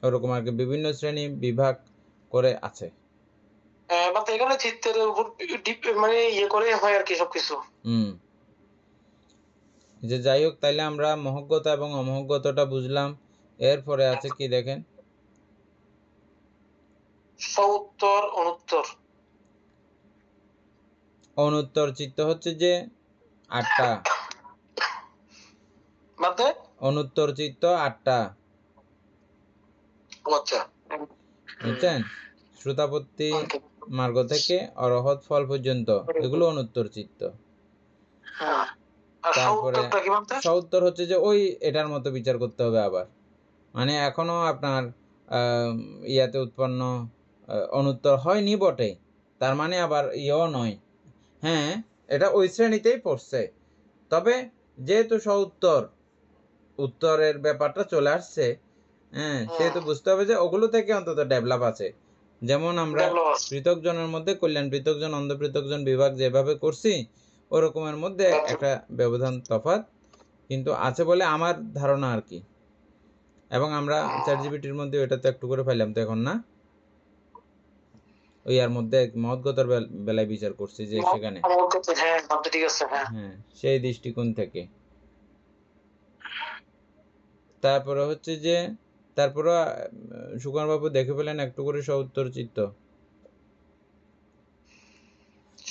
ওরকম আর কি বিভিন্ন শ্রেণী বিভাগ করে আছে। মানে এখানে চিত্তের উপর মানে করে হয় আর কি সবকিছু। যে যাই হোক, তাইলে আমরা মহজ্ঞতা এবং অমহজ্ঞতাটা বুঝলাম। এরপরে আছে কি দেখেন, সউত্তর অনুত্তর। অনুত্তর চিত্ত হচ্ছে যে 8টা, মানে অনুত্তর চিত্ত 8টা, আচ্ছা বুঝছেন? শ্রোতাপত্তি মার্গ থেকে অরহৎ ফল পর্যন্ত এগুলো অনুত্তর চিত্ত। আর তারপরে সউত্তরটা কি বলতে? সউত্তর হচ্ছে যে ওই এটার মতো বিচার করতে হবে আবার, মানে এখনো আপনার ইয়াতে উৎপন্ন অনুত্তর হয়নি বটে, তার মানে আবার ইয়েও নয়। হ্যাঁ, এটা ওই শ্রেণীতেই পড়ছে, তবে যেহেতু সউত্তর উত্তরের ব্যাপারটা চলে আসছে, হ্যাঁ, সেহেতু বুঝতে হবে যে ওগুলো থেকে অন্তত ডেভেলপ আছে। যেমন আমরা পৃথকজনের মধ্যে কল্যাণ পৃথকজন অন্ধ পৃথকজন বিভাগ যেভাবে করছি, ওরকমের মধ্যে একটা ব্যবধান তফাৎ কিন্তু আছে বলে আমার ধারণা আর কি। এবং আমরা চ্যাটজিপিটির মধ্যে এটা তো একটু করে পাইলাম তো এখন, না ওই আর মধ্যে মহৎগতার বেলায় বিচার করছি যে সেখানে, হ্যাঁ, সেই দৃষ্টিকোণ থেকে। তারপরে হচ্ছে যে তারপরে সুকুমার বাবু দেখে পেলেন একটু করে সউত্তর চিত্ত।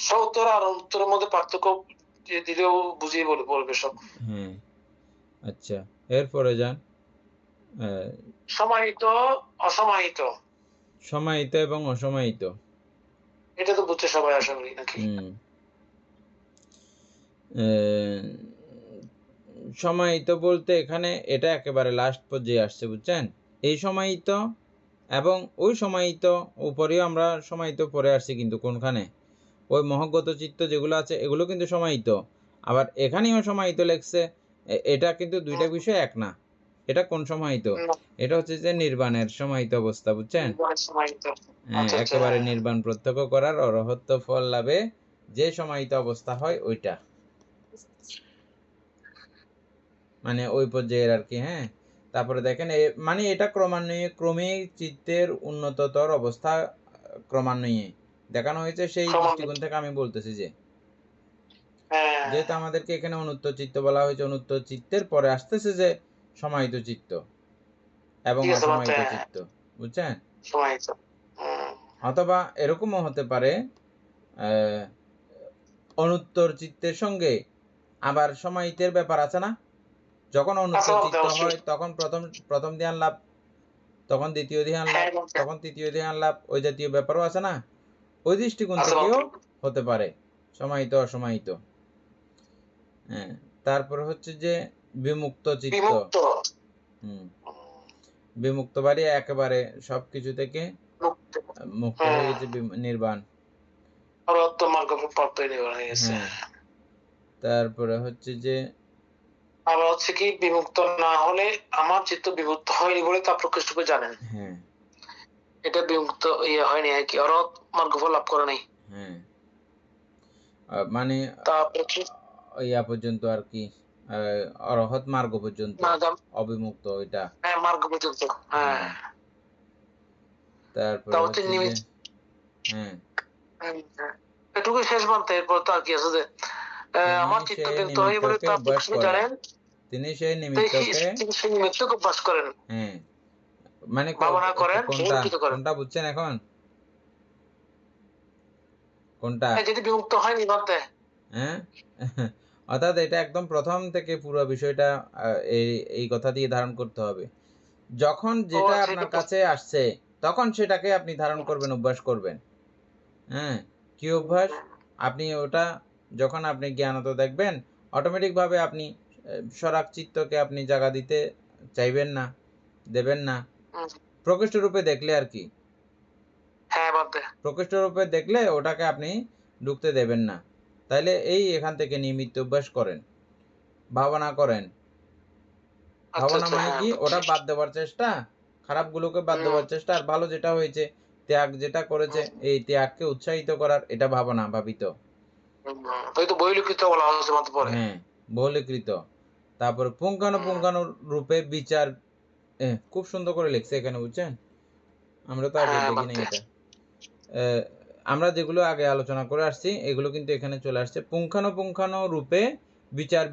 সউত্তর আর উত্তরের মধ্যে পার্থক্য দিলেও বুঝিয়ে বলবে সব। হ্যাঁ, আচ্ছা, এরপরে যান সমাহিত অসমাহিত। সমাহিত এবং অসমাহিত, এটা তো বুঝছে সবাই আশা করি নাকি? সমাহিত বলতে এখানে এটা একেবারে লাস্ট পর্যায়ে আসছে, বুঝছেন? এই সমাহিত এবং ওই সমাহিত উপরেও আমরা সমাহিত পরে আসছি, কিন্তু কোনখানে ওই মহজ্ঞত চিত্ত যেগুলো আছে এগুলো কিন্তু সমাহিত, আবার এখানেও সমাহিত লেখছে। এটা কিন্তু দুইটা বিষয় এক না। এটা কোন সমাহিত? এটা হচ্ছে যে নির্বাণের সমাহিত অবস্থা, বুঝছেন? হ্যাঁ, একেবারে নির্বাণ প্রত্যক্ষ করার অরহত্ব ফল লাভে যে সমাহিত অবস্থা হয় ওইটা, মানে ওই পর্যায়ের আর কি। হ্যাঁ, তারপরে দেখেন মানে এটা ক্রমেই চিত্তের উন্নততর অবস্থা ক্রমান্বয়ে দেখানো হয়েছে। সেই দৃষ্টিকোণ থেকে আমি বলতেছি যে যেহেতু আমাদেরকে এখানে অনুত্তর চিত্ত বলা হয়েছে, অনুত্তর চিত্তের পরে আসতেছে যে সমাহিত চিত্ত এবং অসমাহিত চিত্ত, বুঝছেন? অথবা এরকমও হতে পারে অনুত্তর চিত্তের সঙ্গে আবার সমাহিতের ব্যাপার আছে না? যখন অনুত্তর চিত্ত হয় তখন প্রথম ধ্যান লাভ, তখন দ্বিতীয় ধ্যান লাভ, তখন তৃতীয় ধ্যান লাভ, ওই জাতীয় ব্যাপারও আছে না? ওই দৃষ্টিকোণ থেকেও হতে পারে সমাহিত অসমাহিত। হ্যাঁ, তারপর হচ্ছে যে বিমুক্ত চিত্ত। বিমুক্ত বাড়ি একেবারে সবকিছু থেকে মুক্ত হয়ে গেছে, নির্বাণ। তারপরে হচ্ছে যে আবার হচ্ছে কি বিমুক্ত না হলে আমার চিত্ত বিমুক্ত হয়নি বলে তা প্রকৃষ্টরূপে জানেন। হ্যাঁ, এটা বিমুক্ত হয়নি আর কি, অরহৎ মার্গফল লাভ করে নাই। হ্যাঁ, মানে ইয়া পর্যন্ত আর কি, অরহৎ মার্গ পর্যন্ত, অবিমুক্ত ওইটা। হ্যাঁ, মার্গ পর্যন্ত। হ্যাঁ, তারপরে হচ্ছে যে হ্যাঁ, এটুকু শেষ মানতে। এরপর তো আর কি আছে যে আমার চিত্ত বিমুক্ত হয়ে বলে তা প্রকৃষ্টরূপে জানেন, তিনি সেই নিমিত্তকে অভ্যাস করেন। হ্যাঁ, মানে ভাবনা করেন, কোনটা বুঝছেন এখন? কোনটা? যদি বিমুক্ত হয়নি বলতে, হ্যাঁ, অর্থাৎ এটা একদম প্রথম থেকে পুরো বিষয়টা এই কথা দিয়ে ধারণ করতে হবে। যখন যেটা আপনার কাছে আসছে তখন সেটাকে আপনি ধারণ করবেন, অভ্যাস করবেন। হ্যাঁ, কি অভ্যাস? আপনি ওটা যখন আপনি জ্ঞানত দেখবেন, অটোমেটিক ভাবে আপনি সরাগ চিত্তকে আপনি জায়গা দিতে চাইবেন না, দেবেন না। প্রকৃষ্ট রূপে দেখলে আর কি, প্রকৃষ্ট রূপে দেখলে ওটাকে আপনি ঢুকতে দেবেন না। তাইলে এখান থেকে নিয়মিত অভ্যাস করেন, ভাবনা করেন। ভাবনা মানে কি? ওটা বাদ দেওয়ার চেষ্টা, খারাপগুলোকে বাদ দেওয়ার চেষ্টা, আর ভালো যেটা হয়েছে, ত্যাগ যেটা করেছে, এই ত্যাগকে উৎসাহিত করার, এটা ভাবনা ভাবিত। ওই তো বৈলকৃত বলা হয়েছে মাত্র পরে। হ্যাঁ, বহুলীকৃত। তারপরে পুঙ্খানু রূপে বিচার, খুব সুন্দর করে লিখছে এখানে, বুঝছেন? আমরা তো আগে দেখি নাই এটা। আমরা যেগুলো আগে আলোচনা করে আসছি এগুলো কিন্তু এখানে চলে আসছে। পুঙ্খানু রূপে বিচার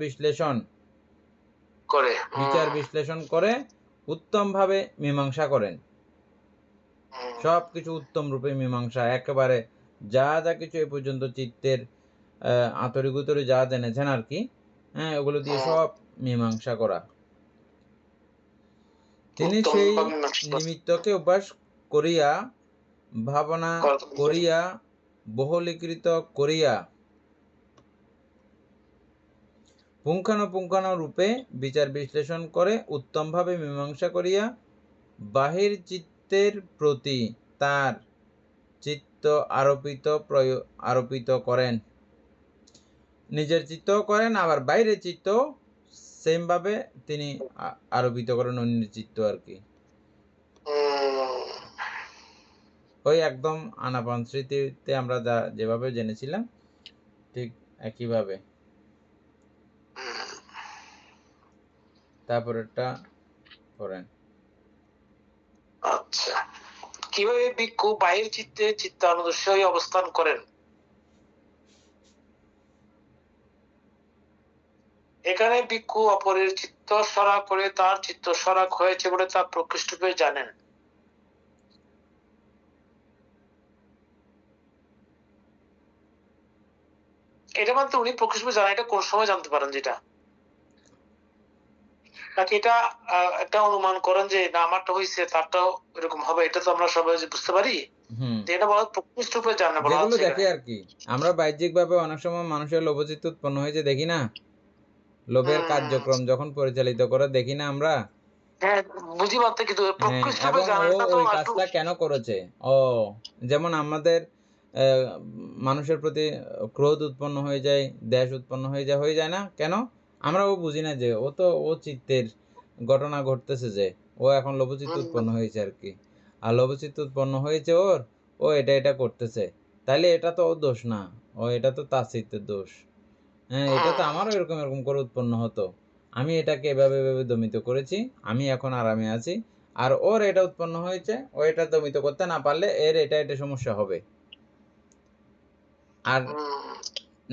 বিশ্লেষণ করে উত্তমভাবে মীমাংসা করেন। সবকিছু উত্তম রূপে মীমাংসা, একেবারে যা যা কিছু এ পর্যন্ত চিত্তের আতরিগুতরি যা জেনেছেন আর কি, হ্যাঁ, ওগুলো দিয়ে সব মীমাংসা করা। তিনি সেই নিমিত্তকে অভ্যাস করিয়া, ভাবনা করিয়া, বহুলীকৃত করিয়া, পুঙ্খানু রূপে বিচার বিশ্লেষণ করে উত্তমভাবে মীমাংসা করিয়া বাহির চিত্তের প্রতি তার চিত্ত আরোপিত করেন। নিজের চিত্ত করেন, আবার বাইরের চিত্ত সেম ভাবে তিনি আরোপিত করেন, অন্যের চিত্ত আর কি। ওই একদম আনাপান স্মৃতিতে আমরা যেভাবে জেনেছিলাম ঠিক একইভাবে। তারপরেরটা করেন। আচ্ছা, কিভাবে ভিক্ষু বাহির চিত্তে চিত্তানুদর্শ হয়ে অবস্থান করেন? এখানে ভিক্ষু অপরের চিত্ত সরা করে তার চিত্ত সরাক হয়েছে বলে তা প্রকৃষ্টরূপে জানেন। এটা মানতে উনি প্রকৃষ্টরূপে জানেন, এটা কোন সময় জানতে পারেন? যেটা নাকি এটা একটা অনুমান করেন যে না আমারটা হয়েছে তারটাও এরকম হবে, এটা তো আমরা সবাই বুঝতে পারি। এটা বলা প্রকৃষ্টরূপে জানা বলা যেগুলো দেখি আর কি, আমরা বাহ্যিকভাবে অনেক সময় মানুষের লোভচিত্ত উৎপন্ন হয়েছে দেখি না, লোভের কার্যক্রম যখন পরিচালিত করে দেখি না আমরা, বুঝি পারতে, কিন্তু প্রকৃষ্টরূপে এবং জানাটা তো ওই কাজটা কেন করেছে। যেমন আমাদের মানুষের প্রতি ক্রোধ উৎপন্ন হয়ে যায়, দ্বেষ উৎপন্ন হয়ে যায় না কেন? আমরাও বুঝি না যে ও চিত্তের ঘটনা ঘটতেছে, যে ও এখন লোভচিত্ত উৎপন্ন হয়েছে আর কি, আর লোভচিত্ত উৎপন্ন হয়েছে ও এটা করতেছে, তাইলে এটা তো ওর দোষ না, এটা তো তার চিত্তের দোষ। হ্যাঁ, এটা তো আমারও এরকম করে উৎপন্ন হতো, আমি এটাকে এভাবে দমিত করেছি, আমি এখন আরামে আছি, আর ওর এটা উৎপন্ন হয়েছে, ও এটা দমিত করতে না পারলে এর এটা সমস্যা হবে। আর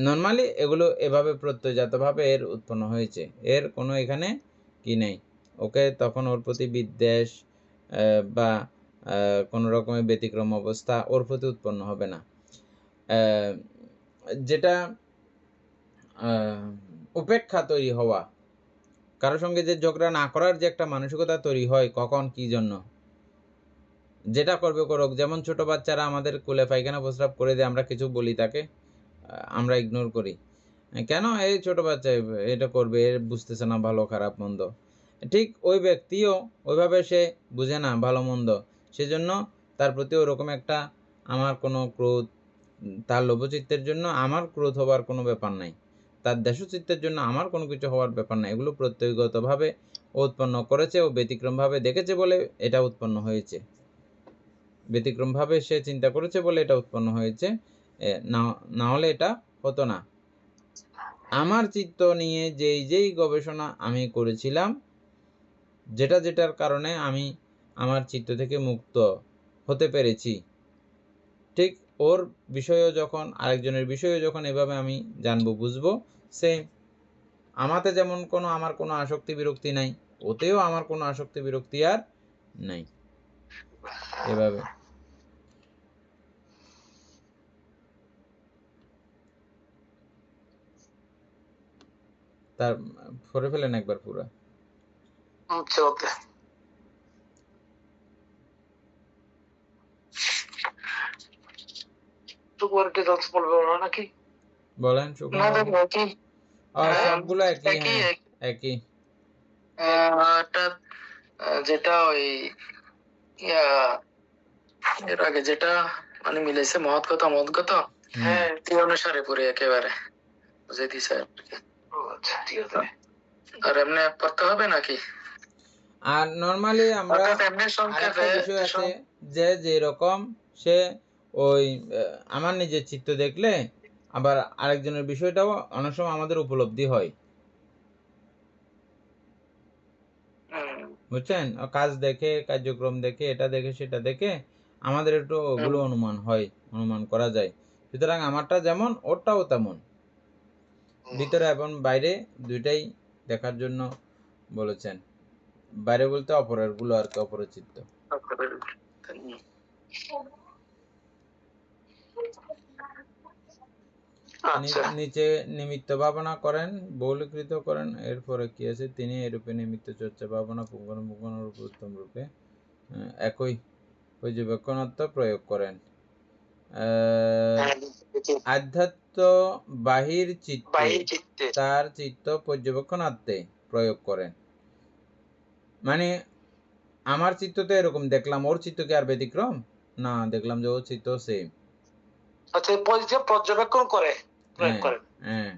নর্মালি এগুলো এভাবে প্রত্যয়জাতভাবে এর উৎপন্ন হয়েছে, এর কোনো এখানে কি নেই, ওকে তখন ওর প্রতি বিদ্বেষ বা কোনো রকমের ব্যতিক্রম অবস্থা ওর প্রতি উৎপন্ন হবে না। যেটা উপেক্ষা তৈরি হওয়া, কারোর সঙ্গে যে ঝগড়া না করার যে একটা মানসিকতা তৈরি হয়, কখন কি জন্য, যেটা করবে করুক। যেমন ছোট বাচ্চারা আমাদের কোলে পায়খানা প্রস্রাব করে দেয়, আমরা কিছু বলি তাকে, আমরা ইগনোর করি, কেন? এই ছোট বাচ্চা এটা করবে, এর বুঝতেছে না ভালো খারাপ মন্দ। ঠিক ওই ব্যক্তিও ওইভাবে সে বুঝে না ভালো মন্দ, সেজন্য তার প্রতি ওরকম একটা আমার কোনো ক্রোধ, তার লোভচিত্তের জন্য আমার ক্রোধ হবার কোনো ব্যাপার নাই, তার দেশচিত্তের জন্য আমার কোনো কিছু হওয়ার ব্যাপার নাই। এগুলো প্রত্যয়গতভাবে উৎপন্ন করেছে, ও ব্যতিক্রমভাবে দেখেছে বলে এটা উৎপন্ন হয়েছে, ব্যতিক্রমভাবে সে চিন্তা করেছে বলে এটা উৎপন্ন হয়েছে, না হলে এটা হতো না। আমার চিত্ত নিয়ে যেই গবেষণা আমি করেছিলাম, যেটার কারণে আমি আমার চিত্ত থেকে মুক্ত হতে পেরেছি, ঠিক ওর বিষয়েও যখন, আরেকজনের বিষয়েও যখন এভাবে আমি জানবো বুঝবো, সে আমাতে যেমন আমার কোনো আসক্তি বিরক্তি নাই, ওতেও আমার কোনো আসক্তি বিরক্তি আর নাই, এভাবে। তার পরে ফেলেন একবার পুরো। বলেন সবগুলো একই। যেটা ওই এর আগে যেটা মানে মিলেছে মহৎ কথা এই অনুসারে পুরো একেবারে বুঝে দিছে। আর এমনি পড়তে হবে নাকি? আর নরমালি আমরা অর্থাৎ এমনি আরেকটা সংক্ষেপে বিষয় আছে যে যেরকম সে ওই আমার নিজের চিত্ত দেখলে আবার আরেকজনের বিষয়টাও অনেক সময় আমাদের উপলব্ধি হয়, বুঝছেন? কাজ দেখে, কার্যক্রম দেখে, এটা দেখে সেটা দেখে আমাদের একটু ওগুলো অনুমান হয়, অনুমান করা যায়। সুতরাং আমারটা যেমন ওরটাও তেমন, ভিতরে এবং বাইরে দুইটাই দেখার জন্য বলেছেন। বাইরে বলতে অপরের গুলো আর কি, অপরের চিত্ত। আচ্ছা নিচে নিমিত্ত ভাবনা করেন, বহুলীকৃত করেন, এরপরে কি আছে? তিনি এরূপে নিমিত্ত চর্চা ভাবনা পুঙ্খানুপুঙ্খানু রূপে উত্তম রূপে একই পর্যবেক্ষণার্থ প্রয়োগ করেন। আধ্যাত্ম বাহির চিত্তে তার চিত্ত পর্যবেক্ষণার্থে প্রয়োগ করেন। মানে আমার চিত্ত তো এরকম দেখলাম, ওর চিত্ত কি আর ব্যতিক্রম? না, দেখলাম যে ওর চিত্ত সেম। আচ্ছা, পর্যবেক্ষণ করে প্রয়োগ করেন। হ্যাঁ,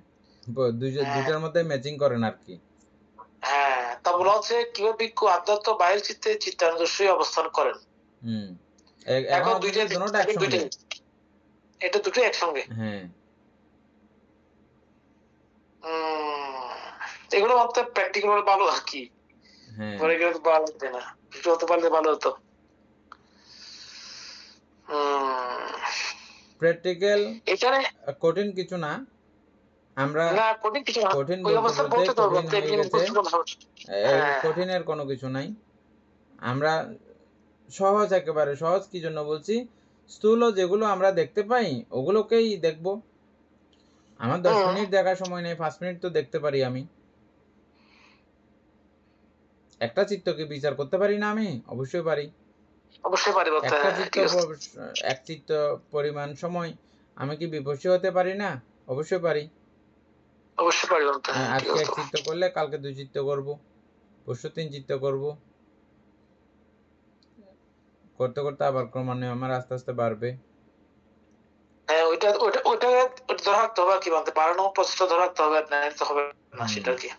দুইটার মধ্যে ম্যাচিং করেন আর কি। হ্যাঁ, তা বলা হচ্ছে কিভাবে ভিক্ষু আধ্যাত্ম বাহির চিত্তে চিত্তানুদর্শী অবস্থান করেন। এখন দুটোটা একসঙ্গে, এটা দুটোই একসঙ্গে। হ্যাঁ, এগুলো ভাবতে প্র্যাকটিক্যাল হলে ভালো আর কি। হ্যাঁ, পরে গেলে ভালো হতো না, একটু হতে পারলে ভালো হতো। প্র্যাকটিক্যাল এখানে কঠিন কিছু না। আমরা না, কঠিন কিছু না, কঠিন ওই বলতে অবস্থা বলতে পৌঁছতে হবে, কঠিন হয়ে এমনি গেছে। মুখস্থ করতে হবে। হ্যাঁ, কঠিনের কোনো কিছু নাই। আমরা সহজ, একেবারে সহজ। কি জন্য বলছি? স্থূল যেগুলো আমরা দেখতে পাই ওগুলোকেই দেখব। আমার 10 মিনিট দেখার সময় নেই, 5 মিনিট তো দেখতে পারি আমি। একটা চিত্তকে বিচার করতে পারি না আমি? অবশ্যই পারি। অবশ্যই পারি বলতে। একটা চিত্ত, এক চিত্ত পরিমাণ সময় আমি কি বিপর্যয় হতে পারি না? অবশ্যই পারি। অবশ্যই পারি বলতে। আজকে এক চিত্ত করলে কালকে 2 চিত্ত করব, পরশু 3 চিত্ত করব, করতে করতে আবার ক্রমান্বয়ে আমার আস্তে আস্তে বাড়বে। হ্যাঁ, ওইটা ধরে রাখতে হবে আর কি, বলতে বাড়ানো প্রচেষ্টা ধরে রাখতে হবে, না হবে না সেটা কি।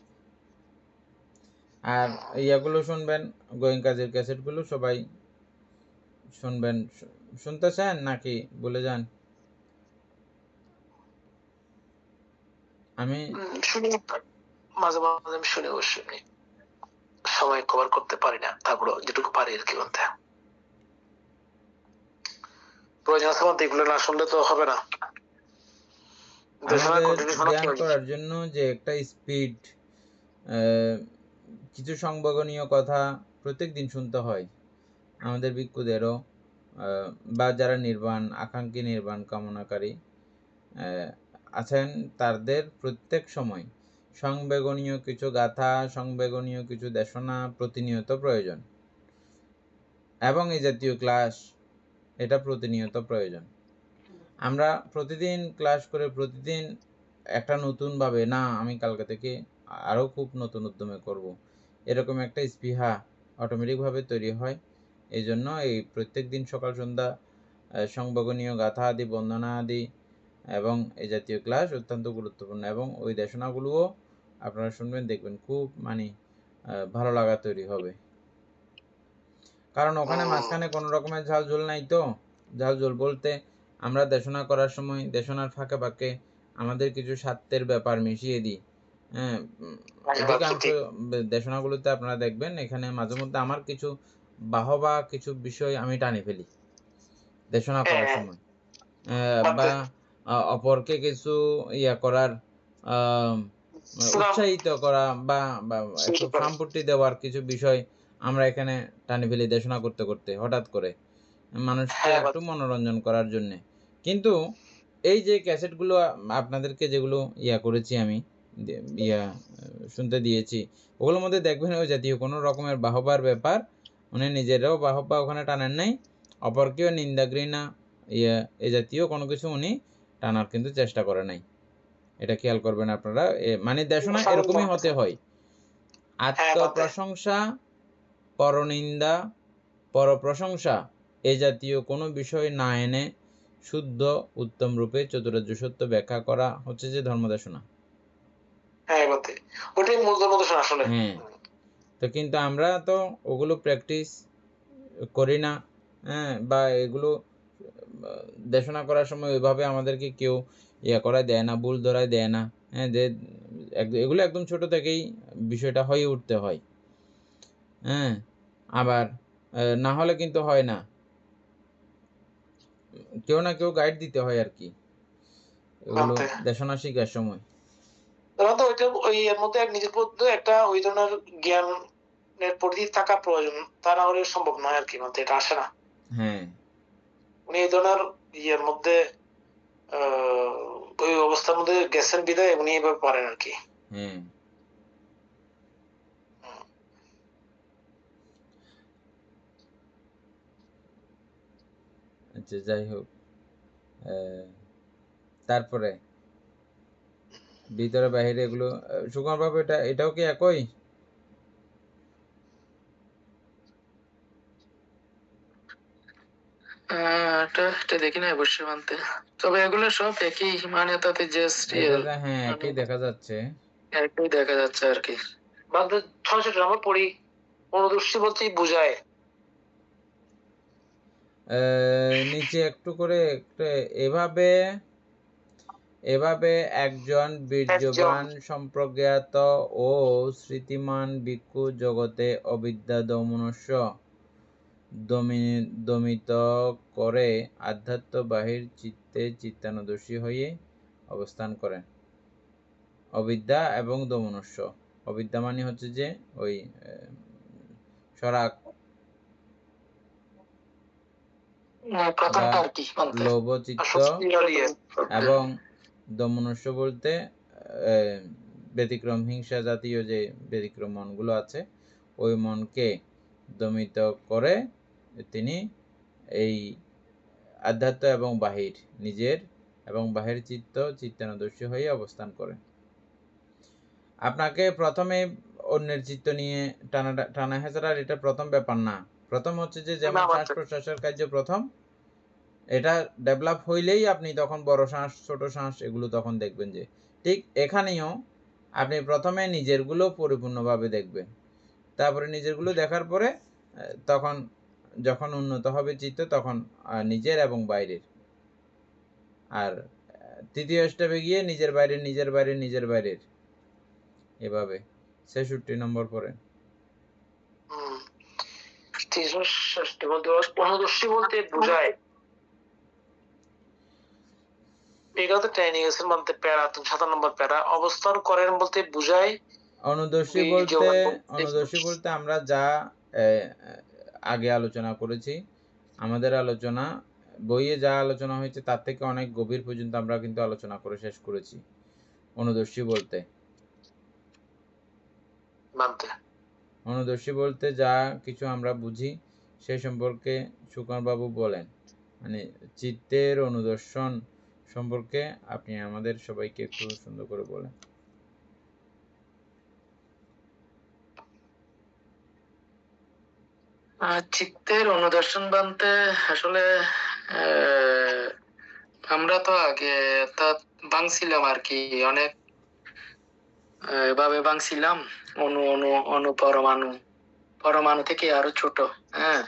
আর ইয়াগুলো শুনবেন, গোয়েঙ্কাজের ক্যাসেটগুলো সবাই শুনবেন। শুনতেছেন নাকি ভুলে যান? আমি শুনি, মাঝে মাঝে আমি শুনি, অবশ্যই সময় কভার করতে পারি না, তারপরে যেটুকু পারি আর কি বলতে। প্রয়োজন আছে বলতে এগুলো না শুনলে তো হবে না। আমাদের জ্ঞান করার জন্য যে একটা স্পিড, কিছু সংবেদনীয় কথা প্রত্যেক দিন শুনতে হয় আমাদের ভিক্ষুদেরও, বা যারা নির্বাণ আকাঙ্ক্ষী, নির্বাণ কামনাকারী আছেন, তাদের প্রত্যেক সময় সংবেদনীয় কিছু গাথা, সংবেদনীয় কিছু দেশনা প্রতিনিয়ত প্রয়োজন, এবং এই জাতীয় ক্লাস এটা প্রতিনিয়ত প্রয়োজন। আমরা প্রতিদিন ক্লাস করে প্রতিদিন একটা নতুনভাবে, না আমি কালকে থেকে আরও খুব নতুন উদ্যমে করব, এরকম একটা স্পৃহা অটোমেটিকভাবে তৈরি হয়। এই জন্য এই প্রত্যেক দিন সকাল সন্ধ্যা সংবেদনীয় গাথা আদি, বন্দনা আদি এবং এই জাতীয় ক্লাস অত্যন্ত গুরুত্বপূর্ণ। এবং ওই দেশনাগুলোও আপনারা শুনবেন, দেখবেন খুব ভালো লাগা তৈরি হবে। কারণ ওখানে মাঝখানে কোনো রকমের ঝাল ঝোল নাই তো। ঝাল ঝোল বলতে আমরা দেশনা করার সময় দেশনার ফাঁকে ফাঁকে আমাদের কিছু স্বার্থের ব্যাপার মিশিয়ে দিই। হ্যাঁ, অধিকাংশ দেশনাগুলোতে আপনারা দেখবেন এখানে মাঝে মধ্যে আমার কিছু বাহবা কিছু বিষয় আমি টানি ফেলি দেশনা করার সময়, বা অপরকে কিছু ইয়া করার, উৎসাহিত করা বা একটু ফার্মপট্টি দেওয়ার কিছু বিষয় আমরা এখানে টানি ফেলি দেশনা করতে করতে, হঠাৎ করে মানুষকে একটু মনোরঞ্জন করার জন্য। কিন্তু এই যে ক্যাসেটগুলো আপনাদেরকে যেগুলো করেছি আমি, শুনতে দিয়েছি, ওগুলোর মধ্যে দেখবেন ওই জাতীয় কোনো রকমের বাহবার ব্যাপার, উনি নিজেরাও বাহবা ওখানে টানেন নাই, অপরকেও নিন্দা ঘৃণা এ জাতীয় কোনো কিছু উনি টানার কিন্তু চেষ্টা করে নাই। এটা খেয়াল করবেন আপনারা। মানে দেশনা এরকমই হতে হয়। আত্মপ্রশংসা, পরনিন্দা, পরপ্রশংসা এই জাতীয় কোনো বিষয় না এনে শুদ্ধ উত্তম রূপে চতুরার্য সত্য ব্যাখ্যা করা হচ্ছে যে ধর্মদেশনা। হ্যাঁ, ওটাই মূল ধর্মদেশনা আসলে। হ্যাঁ, তো কিন্তু আমরা তো ওগুলো প্র্যাকটিস করি না, হ্যাঁ, বা এগুলো দেশনা করার সময় ওইভাবে আমাদেরকে কেউ করায় দেয় না, ভুল ধরায় দেয় না, হ্যাঁ, যে এগুলো একদম ছোট থেকেই বিষয়টা হয়ে উঠতে হয়, হ্যাঁ। আবার না হলে কিন্তু হয় না, কেউ না কেউ গাইড দিতে হয় আর কি এগুলো মানতে দেশনা শিখার সময়। তো ওইটা ওই এর মধ্যে নিজের মধ্যে একটা ওই ধরনের জ্ঞানের পরিধি থাকা প্রয়োজন, তা না হলে সম্ভব নয় আর কি, মানতে এটা আসে না। হ্যাঁ, উনি এই ধরনের ইয়ের মধ্যে ওই অবস্থার মধ্যে গেছেন বিদায় উনি এভাবে পারেন আর কি। হ্যাঁ। আচ্ছা, যাই হোক, তারপরে ভিতরে বাহিরে এগুলো সুকুমার বাবু, এটাও কি একই? এটা দেখি না অবশ্যই মানতে, তবে এগুলো সব একই, মানে তাতে জাস্ট এটাতে হ্যাঁ মানে একই দেখা যাচ্ছে। একই দেখা যাচ্ছে আর কি। মানতে ৬৬ নম্বর পড়ি, অনুদর্শী বলতেই বোঝায়। নিচে একটু করে এভাবে এভাবে একজন একজন বীর্যবান সম্প্রজ্ঞাত ও স্মৃতিমান ভিক্ষু জগতে অবিদ্যা দমনস্য দমিত করে আধ্যাত্ম বাহির চিত্তে চিত্তানুদর্শী হয়ে অবস্থান করেন। অবিদ্যা এবং দমনস্য, অবিদ্যা মানে হচ্ছে যে ওই সরাক প্রথমটা আর কি মানতে, লোভ চিত্ত, এবং দমনস্য বলতে ব্যতিক্রম হিংসা জাতীয় যে ব্যতিক্রম মনগুলো আছে ওই মনকে দমিত করে তিনি এই আধ্যাত্ম এবং বাহির, নিজের এবং বাহির চিত্তানুদর্শী হয়ে অবস্থান করেন। আপনাকে প্রথমে অন্যের চিত্ত নিয়ে টানা হেঁচড়ার এটা প্রথম ব্যাপার না। প্রথম হচ্ছে যে যেমন শ্বাস প্রশ্বাসের কার্য প্রথম, এটা ডেভেলপ হইলেই আপনি তখন বড় শ্বাস ছোট শ্বাস এগুলো তখন দেখবেন। যে ঠিক এখানেও আপনি প্রথমে নিজেরগুলো পরিপূর্ণভাবে দেখবেন, তারপরে নিজেরগুলো দেখার পরে তখন যখন উন্নত হবে চিত্ত তখন নিজের এবং বাইরের, আর তৃতীয় স্টেপে গিয়ে নিজের বাইরের নিজের বাইরের নিজের বাইরের, এভাবে ৬৬ নম্বর পরে। অনুদর্শী বলতে বোঝায়, এটা তো ট্রেনিং এসে মানতে প্যারা ৭ নম্বর প্যারা, অবস্থান করেন বলতে বোঝায়। অনুদর্শী বলতে আমরা যা আগে আলোচনা করেছি, আমাদের আলোচনা বইয়ে যা আলোচনা হয়েছে তার থেকে অনেক গভীর পর্যন্ত আমরা কিন্তু আলোচনা করে শেষ করেছি। অনুদর্শী বলতে যা কিছু আমরা বুঝি সেই সম্পর্কে সুকুমার বাবু বলেন, মানে চিত্তের অনুদর্শন সম্পর্কে আপনি আমাদের সবাইকে একটু সুন্দর করে বলেন। চিত্তের অনুদর্শন বলতে আসলে আমরা তো আগে ভাঙছিলাম আর কি, অনেক ভাবে ভাঙছিলাম, অণু অণু অণু পরমাণু, পরমাণু থেকে আরো ছোট, হ্যাঁ,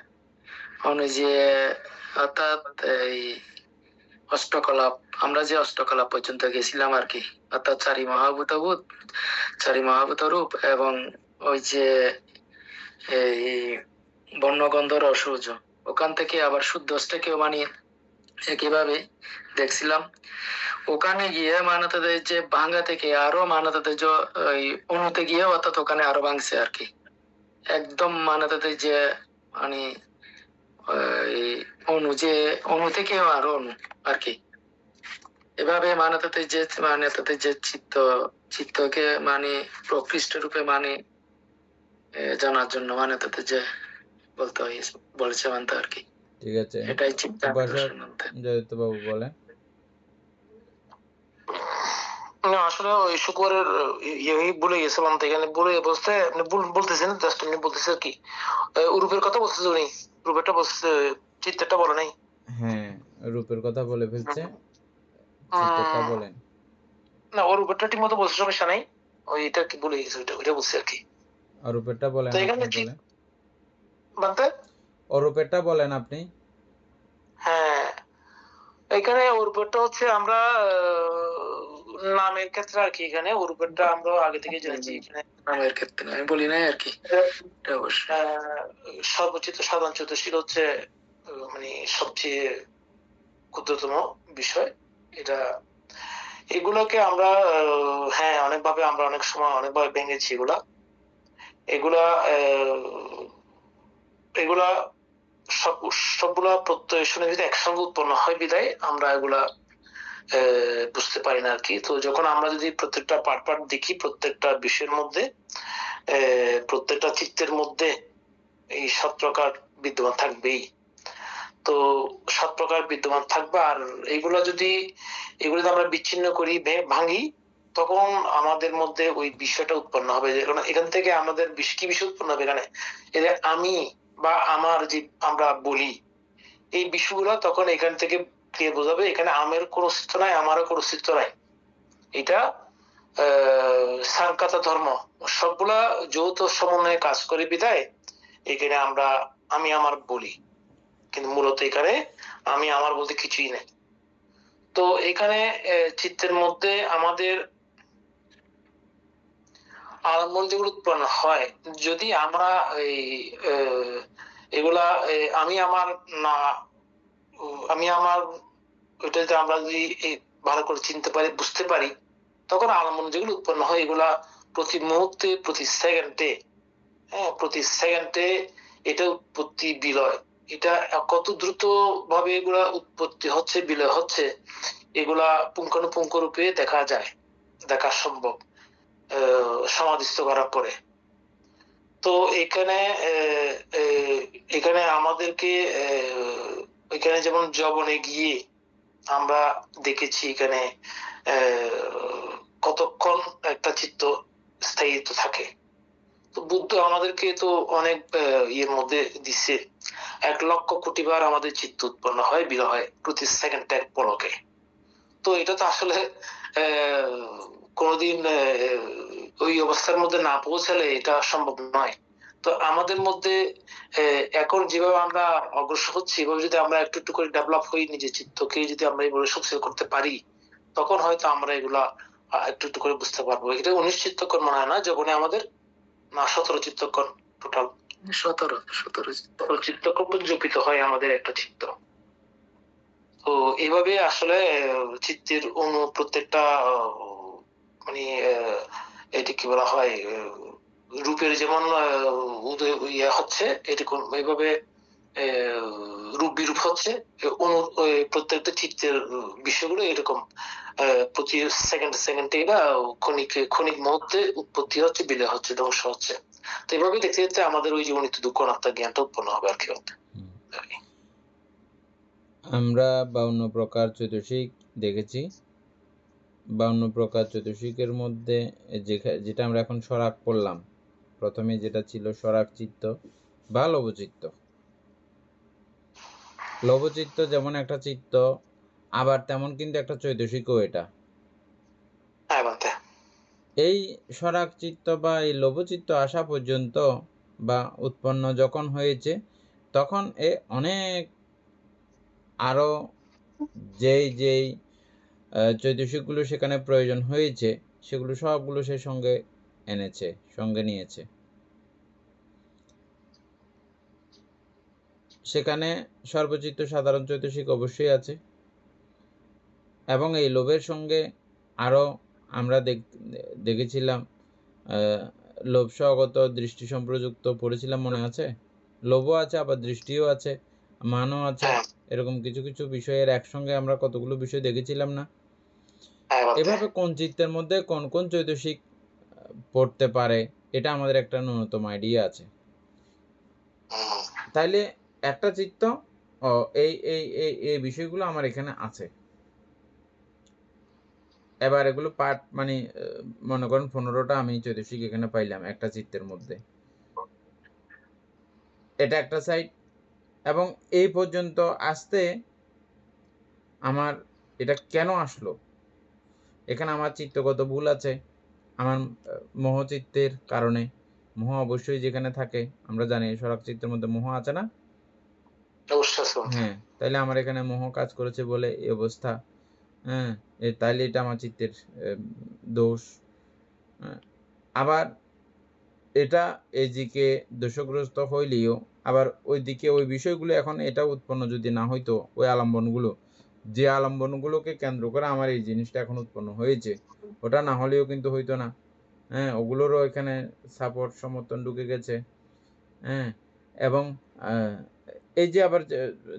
অণু যে অর্থাৎ এই অষ্টকলাপ, আমরা যে অষ্টকলাপ পর্যন্ত গেছিলাম আর কি, অর্থাৎ চারি মহাভূত রূপ, এবং ওই যে এই বর্ণগন্ধ রসৌজ, ওখান থেকে আবার শুদ্ধ অষ্টাকেও বানিয়ে একইভাবে দেখছিলাম। ওখানে গিয়ে মানে তাদের যে ভাঙা থেকে আরো মানে তাদের যে ওই অণুতে গিয়ে, অর্থাৎ ওখানে আরো ভাঙছে আর কি, একদম মানে তাদের যে মানে অণু থেকে আরো অণু আর কি, এভাবে মানে তাদের যে চিত্তকে মানে প্রকৃষ্ট রূপে মানে জানার জন্য মানে তাদের যে বলতে হয়েছে, বলেছে মানতে আর কি। ঠিক আছে, এটাই চিন্তা জয়িত বাবু বলেন। আসলে ওই শুক্রের বলে গেছে মানতে, এখানে বলে বলতে আপনি বলতেছেন, জাস্ট এমনি বলতেছে আর কি, রূপের কথা বলতেছে উনি, রূপেরটা বলছে, চিত্রটা বলে নাই। হ্যাঁ, রূপের কথা বলে ফেলছে, চিত্তটা বলেন না, ওর রূপেরটা ঠিক মতো বলছে, সমস্যা নাই, ওইটা কি বলে গেছে, ওইটা বলছে আর কি। অরূপেরটা বলেন, তো এখানে আপনি বলেন বলতে অরূপেরটা বলেন আপনি। হ্যাঁ, এখানে অরূপেরটা হচ্ছে আমরা নামের ক্ষেত্রে আর কি, এখানে অরূপেরটা আমরা আগে থেকে জেনেছি। এখানে নামের ক্ষেত্রে আমি বলি নাই আর কি, এটা অবশ্যই। সর্বচিত্ত সাধারণ চতুর্শীল হচ্ছে মানে সবচেয়ে ক্ষুদ্রতম বিষয়। এটা এগুলোকে আমরা হ্যাঁ অনেকভাবে আমরা অনেক সময় অনেকভাবে ভেঙেছি এগুলা। এগুলা এগুলা সবগুলা প্রত্যয় শুনে যদি একসঙ্গে উৎপন্ন হয় বিদায় আমরা এগুলা বুঝতে পারি না আর কি। তো যখন আমরা যদি প্রত্যেকটা পার্ট পার্ট দেখি, প্রত্যেকটা বিষয়ের মধ্যে প্রত্যেকটা চিত্তের মধ্যে এই 7 প্রকার বিদ্যমান থাকবেই। তো 7 প্রকার বিদ্যমান থাকবে, আর এগুলো যদি আমরা বিচ্ছিন্ন করি, ভাঙি, তখন আমাদের মধ্যে ওই বিষয়টা উৎপন্ন হবে। এখান থেকে আমাদের কি বিষয় উৎপন্ন হবে? এখানে এদের আমি বা আমার যে আমরা বলি, এই বিষয়গুলো তখন এখান থেকে কে বোঝাবে? এখানে আমের কোন অস্তিত্ব নাই, আমারও কোন অস্তিত্ব নাই। এটা সাংকাতা ধর্ম সবগুলা যৌথ সমন্বয়ে কাজ করে বিধায় এখানে আমরা আমি আমার বলি, কিন্তু মূলত এখানে আমি আমার বলতে কিছুই নেই। তো এখানে চিত্তের মধ্যে আমাদের আলম্বন যেগুলো উৎপন্ন হয়, যদি আমরা এই এগুলা আমি আমার না আমি আমার ওইটা যদি আমরা যদি ভালো করে চিনতে পারি, বুঝতে পারি, তখন আলম্বন যেগুলো উৎপন্ন হয় এগুলা প্রতি মুহূর্তে, প্রতি সেকেন্ডে, প্রতি সেকেন্ডে এটা উৎপত্তি বিলয়, এটা কত দ্রুত ভাবে এগুলা উৎপত্তি হচ্ছে, বিলয় হচ্ছে, এগুলা পুঙ্খানুপুঙ্খ রূপে দেখা যায়, দেখা সম্ভব সমাধিস্থ করার পরে। তো এখানে এখানে আমাদেরকে এখানে যেমন যবনে গিয়ে আমরা দেখেছি এখানে কতক্ষণ একটা চিত্ত স্থায়িত্ব থাকে। তো বুদ্ধ আমাদেরকে তো অনেক ইয়ের মধ্যে দিচ্ছে, 1,00,000 কোটি বার আমাদের চিত্ত উৎপন্ন হয়, বিলয় হয় প্রতি সেকেন্ড এক পলকে। তো এটা তো আসলে কোনোদিন ওই অবস্থার মধ্যে না পৌঁছালে এটা সম্ভব নয়। তো আমাদের মধ্যে এখন যেভাবে আমরা অগ্রসর হচ্ছি, এভাবে যদি আমরা একটু একটু করে ডেভেলপ হই, নিজের চিত্তকে যদি আমরা এইভাবে শক্তিশালী করতে পারি, তখন হয়তো আমরা এগুলা একটু একটু করে বুঝতে পারবো। এটা 19 চিত্তকর মনে হয় না, যখন আমাদের না 17 চিত্তকর টোটাল 17 চিত্তকর জপিত হয় আমাদের একটা চিত্ত। তো এইভাবে আসলে চিত্তের অনু প্রত্যেকটা মানে এটি কি বলা হয়, রূপের যেমন উদয় ইয়ে হচ্ছে, এরকম এইভাবে রূপ বিরূপ হচ্ছে, প্রত্যেকটা চিত্তের বিষয়গুলো এরকম প্রতি সেকেন্ড সেকেন্ডে এরা ক্ষণিক মুহূর্তে উৎপত্তি হচ্ছে, বিলয় হচ্ছে, ধ্বংস হচ্ছে। তো এইভাবে দেখতে দেখতে আমাদের ওই জীবনিত দুঃখ অনাত্মার জ্ঞানটা উৎপন্ন হবে আর কি। আমরা 52 প্রকার চতুর্শিক দেখেছি। 52 প্রকার চতুর্শিকের মধ্যে যেটা আমরা এখন সরাক পড়লাম, প্রথমে যেটা ছিল সরাক চিত্ত বা লবচিত্ত। লবচিত্ত যেমন একটা চিত্ত, আবার তেমন কিন্তু একটা চৈতসিকও এটা। এই সরাক চিত্ত বা এই লবচিত্ত আসা পর্যন্ত বা উৎপন্ন যখন হয়েছে, তখন এ অনেক আরো যেই চৈতসিকগুলো সেখানে প্রয়োজন হয়েছে, সেগুলো সবগুলো সে সঙ্গে নিয়েছে। সেখানে সর্বচিত্ত সাধারণ চৈতসিক অবশ্যই আছে, এবং এই লোভের সঙ্গে আরও আমরা দেখেছিলাম লোভ সহগত দৃষ্টি সম্প্রযুক্ত পড়েছিলাম, মনে আছে? লোভও আছে, আবার দৃষ্টিও আছে, মানও আছে, এরকম কিছু কিছু বিষয়ের একসঙ্গে আমরা কতগুলো বিষয় দেখেছিলাম না? এভাবে কোন চিত্তের মধ্যে কোন কোন চৈতসিক পড়তে পারে, এটা আমাদের একটা ন্যূনতম আইডিয়া আছে। তাইলে একটা চিত্ত এই এই এই এই বিষয়গুলো আমার এখানে আছে। এবার এগুলো পার্ট মানে মনে করেন 15টা আমি চৈতসিক এখানে পাইলাম একটা চিত্তের মধ্যে, এটা একটা সাইড। এবং এই পর্যন্ত আসতে আমার এটা কেন আসলো, এখানে আমার চিত্তগত ভুল আছে, আমার মোহচিত্তের কারণে মোহ অবশ্যই যেখানে থাকে, আমরা জানি সরক চিত্তের মধ্যে মোহ আছে না? অবশ্যই আছে বন্ধু। হ্যাঁ, তাইলে আমার এখানে মোহ কাজ করেছে বলে এই অবস্থা। হ্যাঁ, তাইলে এটা আমার চিত্তের দোষ। আবার এটা এইদিকে দোষগ্রস্ত হইলেও আবার ওইদিকে ওই বিষয়গুলো এখন এটা উৎপন্ন যদি না হইতো, ওই আলম্বনগুলো, যে আলম্বনগুলোকে কেন্দ্র করে আমার এই জিনিসটা এখন উৎপন্ন হয়েছে, ওটা না হলেও কিন্তু হইতো না। হ্যাঁ, ওগুলোরও এখানে সাপোর্ট সমর্থন ঢুকে গেছে। হ্যাঁ, এবং এই যে আবার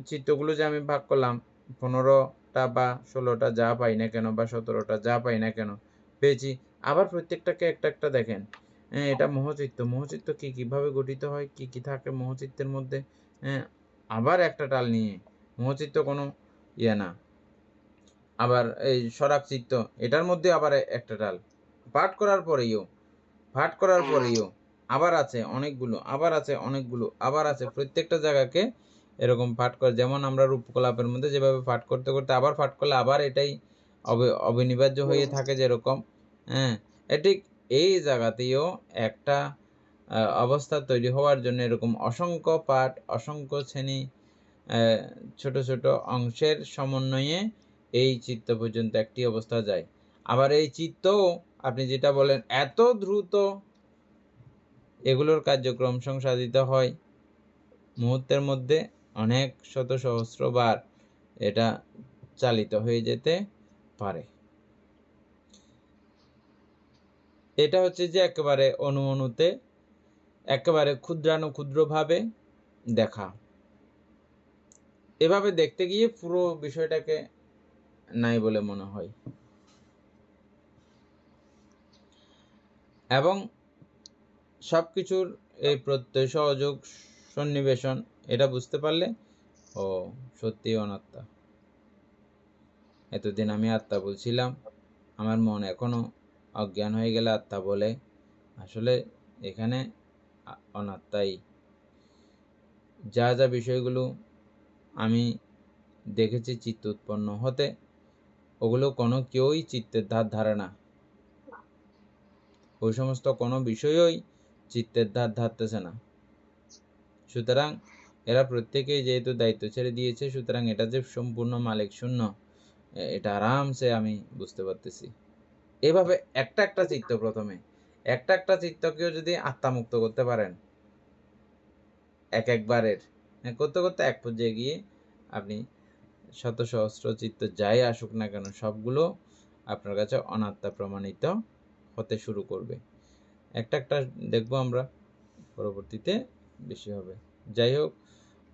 চিত্তগুলো যে আমি ভাগ করলাম 15টা বা 16টা যা পাই না কেন বা 17টা যা পাই না কেন পেয়েছি, আবার প্রত্যেকটাকে একটা একটা দেখেন। হ্যাঁ, এটা মোহচিত্ত। মোহচিত্ত কিভাবে গঠিত হয়, কি থাকে মোহচিত্তের মধ্যে? হ্যাঁ, আবার একটা টাল নিয়ে। মোহচিত্ত কোনো ইয়ে না। আবার এই সরাক চিত্ত, এটার মধ্যে আবার একটা টাল। পাঠ করার পরেও আবার আছে অনেকগুলো, আবার আছে অনেকগুলো, আবার আছে প্রত্যেকটা জায়গাকে এরকম পাঠ করে। যেমন আমরা রূপকলাপের মধ্যে যেভাবে পাঠ করতে করতে আবার পাঠ করলে আবার এটাই অবিনিবার্য হয়ে থাকে যেরকম। হ্যাঁ, ঠিক এই জায়গাতেও একটা অবস্থা তৈরি হওয়ার জন্য এরকম অসংখ্য পাঠ, অসংখ্য শ্রেণী, ছোট ছোট অংশের সমন্বয়ে এই চিত্ত পর্যন্ত একটি অবস্থা যায়। আবার এই চিত্তও আপনি যেটা বলেন এত দ্রুত এগুলোর কার্যক্রম সংসাধিত হয় মুহূর্তের মধ্যে, অনেক শত সহস্রবার এটা চালিত হয়ে যেতে পারে। এটা হচ্ছে যে একেবারে অনুতে একেবারে ক্ষুদ্রাণুক্ষুদ্রভাবে দেখা। এভাবে দেখতে গিয়ে পুরো বিষয়টাকে নাই বলে মনে হয়। এবং সবকিছুর এই প্রত্যয় সহযোগ সন্নিবেশন এটা বুঝতে পারলে ও সত্যি অনাত্মা। এতদিন আমি আত্মা বলছিলাম, আমার মন এখনো অজ্ঞান হয়ে গেলে আত্মা বলে, আসলে এখানে অনাত্মাই। যা যা বিষয়গুলো আমি দেখেছি চিত্ত উৎপন্ন হতে, ওগুলো কোনো কেউই চিত্তের ধার ধারে না। ওই সমস্ত কোনো বিষয়ই চিত্তের ধার ধারতেছে না। সুতরাং এরা প্রত্যেকেই যেহেতু দায়িত্ব ছেড়ে দিয়েছে, সুতরাং এটা যে সম্পূর্ণ মালিক শূন্য, এটা আরামসে আমি বুঝতে পারতেছি। এভাবে একটা একটা চিত্ত, প্রথমে একটা একটা চিত্তকেও যদি আত্মামুক্ত করতে পারেন একবারের, করতে করতে এক পর্যায়ে গিয়ে আপনি শত সহস্র চিত্ত যাই আসুক না কেন সবগুলো আপনার কাছে অনাত্মা প্রমাণিত হতে শুরু করবে। একটা একটা দেখবো আমরা পরবর্তীতে, বেশি হবে। যাই হোক,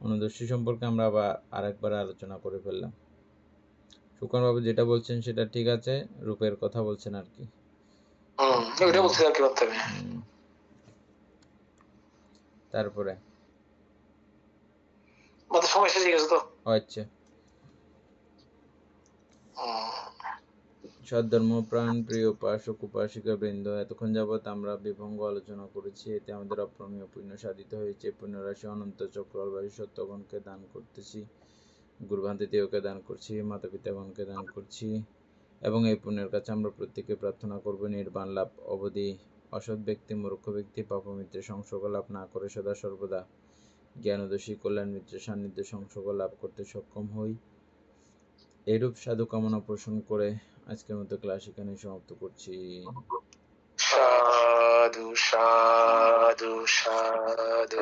অনুদর্শী সম্পর্কে আমরা আবার আরেকবার আলোচনা করে ফেললাম। সুকনবাবু যেটা বলছেন সেটা ঠিক আছে, রূপের কথা বলছেন আর কি। ওইটা বলছি আর কি বলতে হবে। তারপরে সময় শেষ হয়ে গেছে তো। আচ্ছা, সদ্ধর্মপ্রাণ প্রিয় উপাসক উপাসিকা বৃন্দ, এতক্ষণ যাবৎ আমরা বিভঙ্গ আলোচনা করেছি। এতে আমাদের অপ্রমেয় পুণ্য সাধিত হয়েছে। পুণ্যরাশি অনন্ত চক্রবাসী সত্যগণকে দান করতেছি, গুরুভান্তিদেবকে দান করছি, মাতা পিতাগণকে দান করছি, এবং এই পুণ্যের কাছে আমরা প্রত্যেকে প্রার্থনা করব নির্বাণ লাভ অবধি অসৎ ব্যক্তি, মূর্খ ব্যক্তি, পাপমিত্রের সংসর্গ লাভ না করে সদা সর্বদা জ্ঞানদোষী কল্যাণ মিত্রের সান্নিধ্য সংসর্গ লাভ করতে সক্ষম হই। এরূপ সাধু কামনা পোষণ করে আজকের মতো ক্লাস এখানে সমাপ্ত করছি। সাধু সাধু সাধু।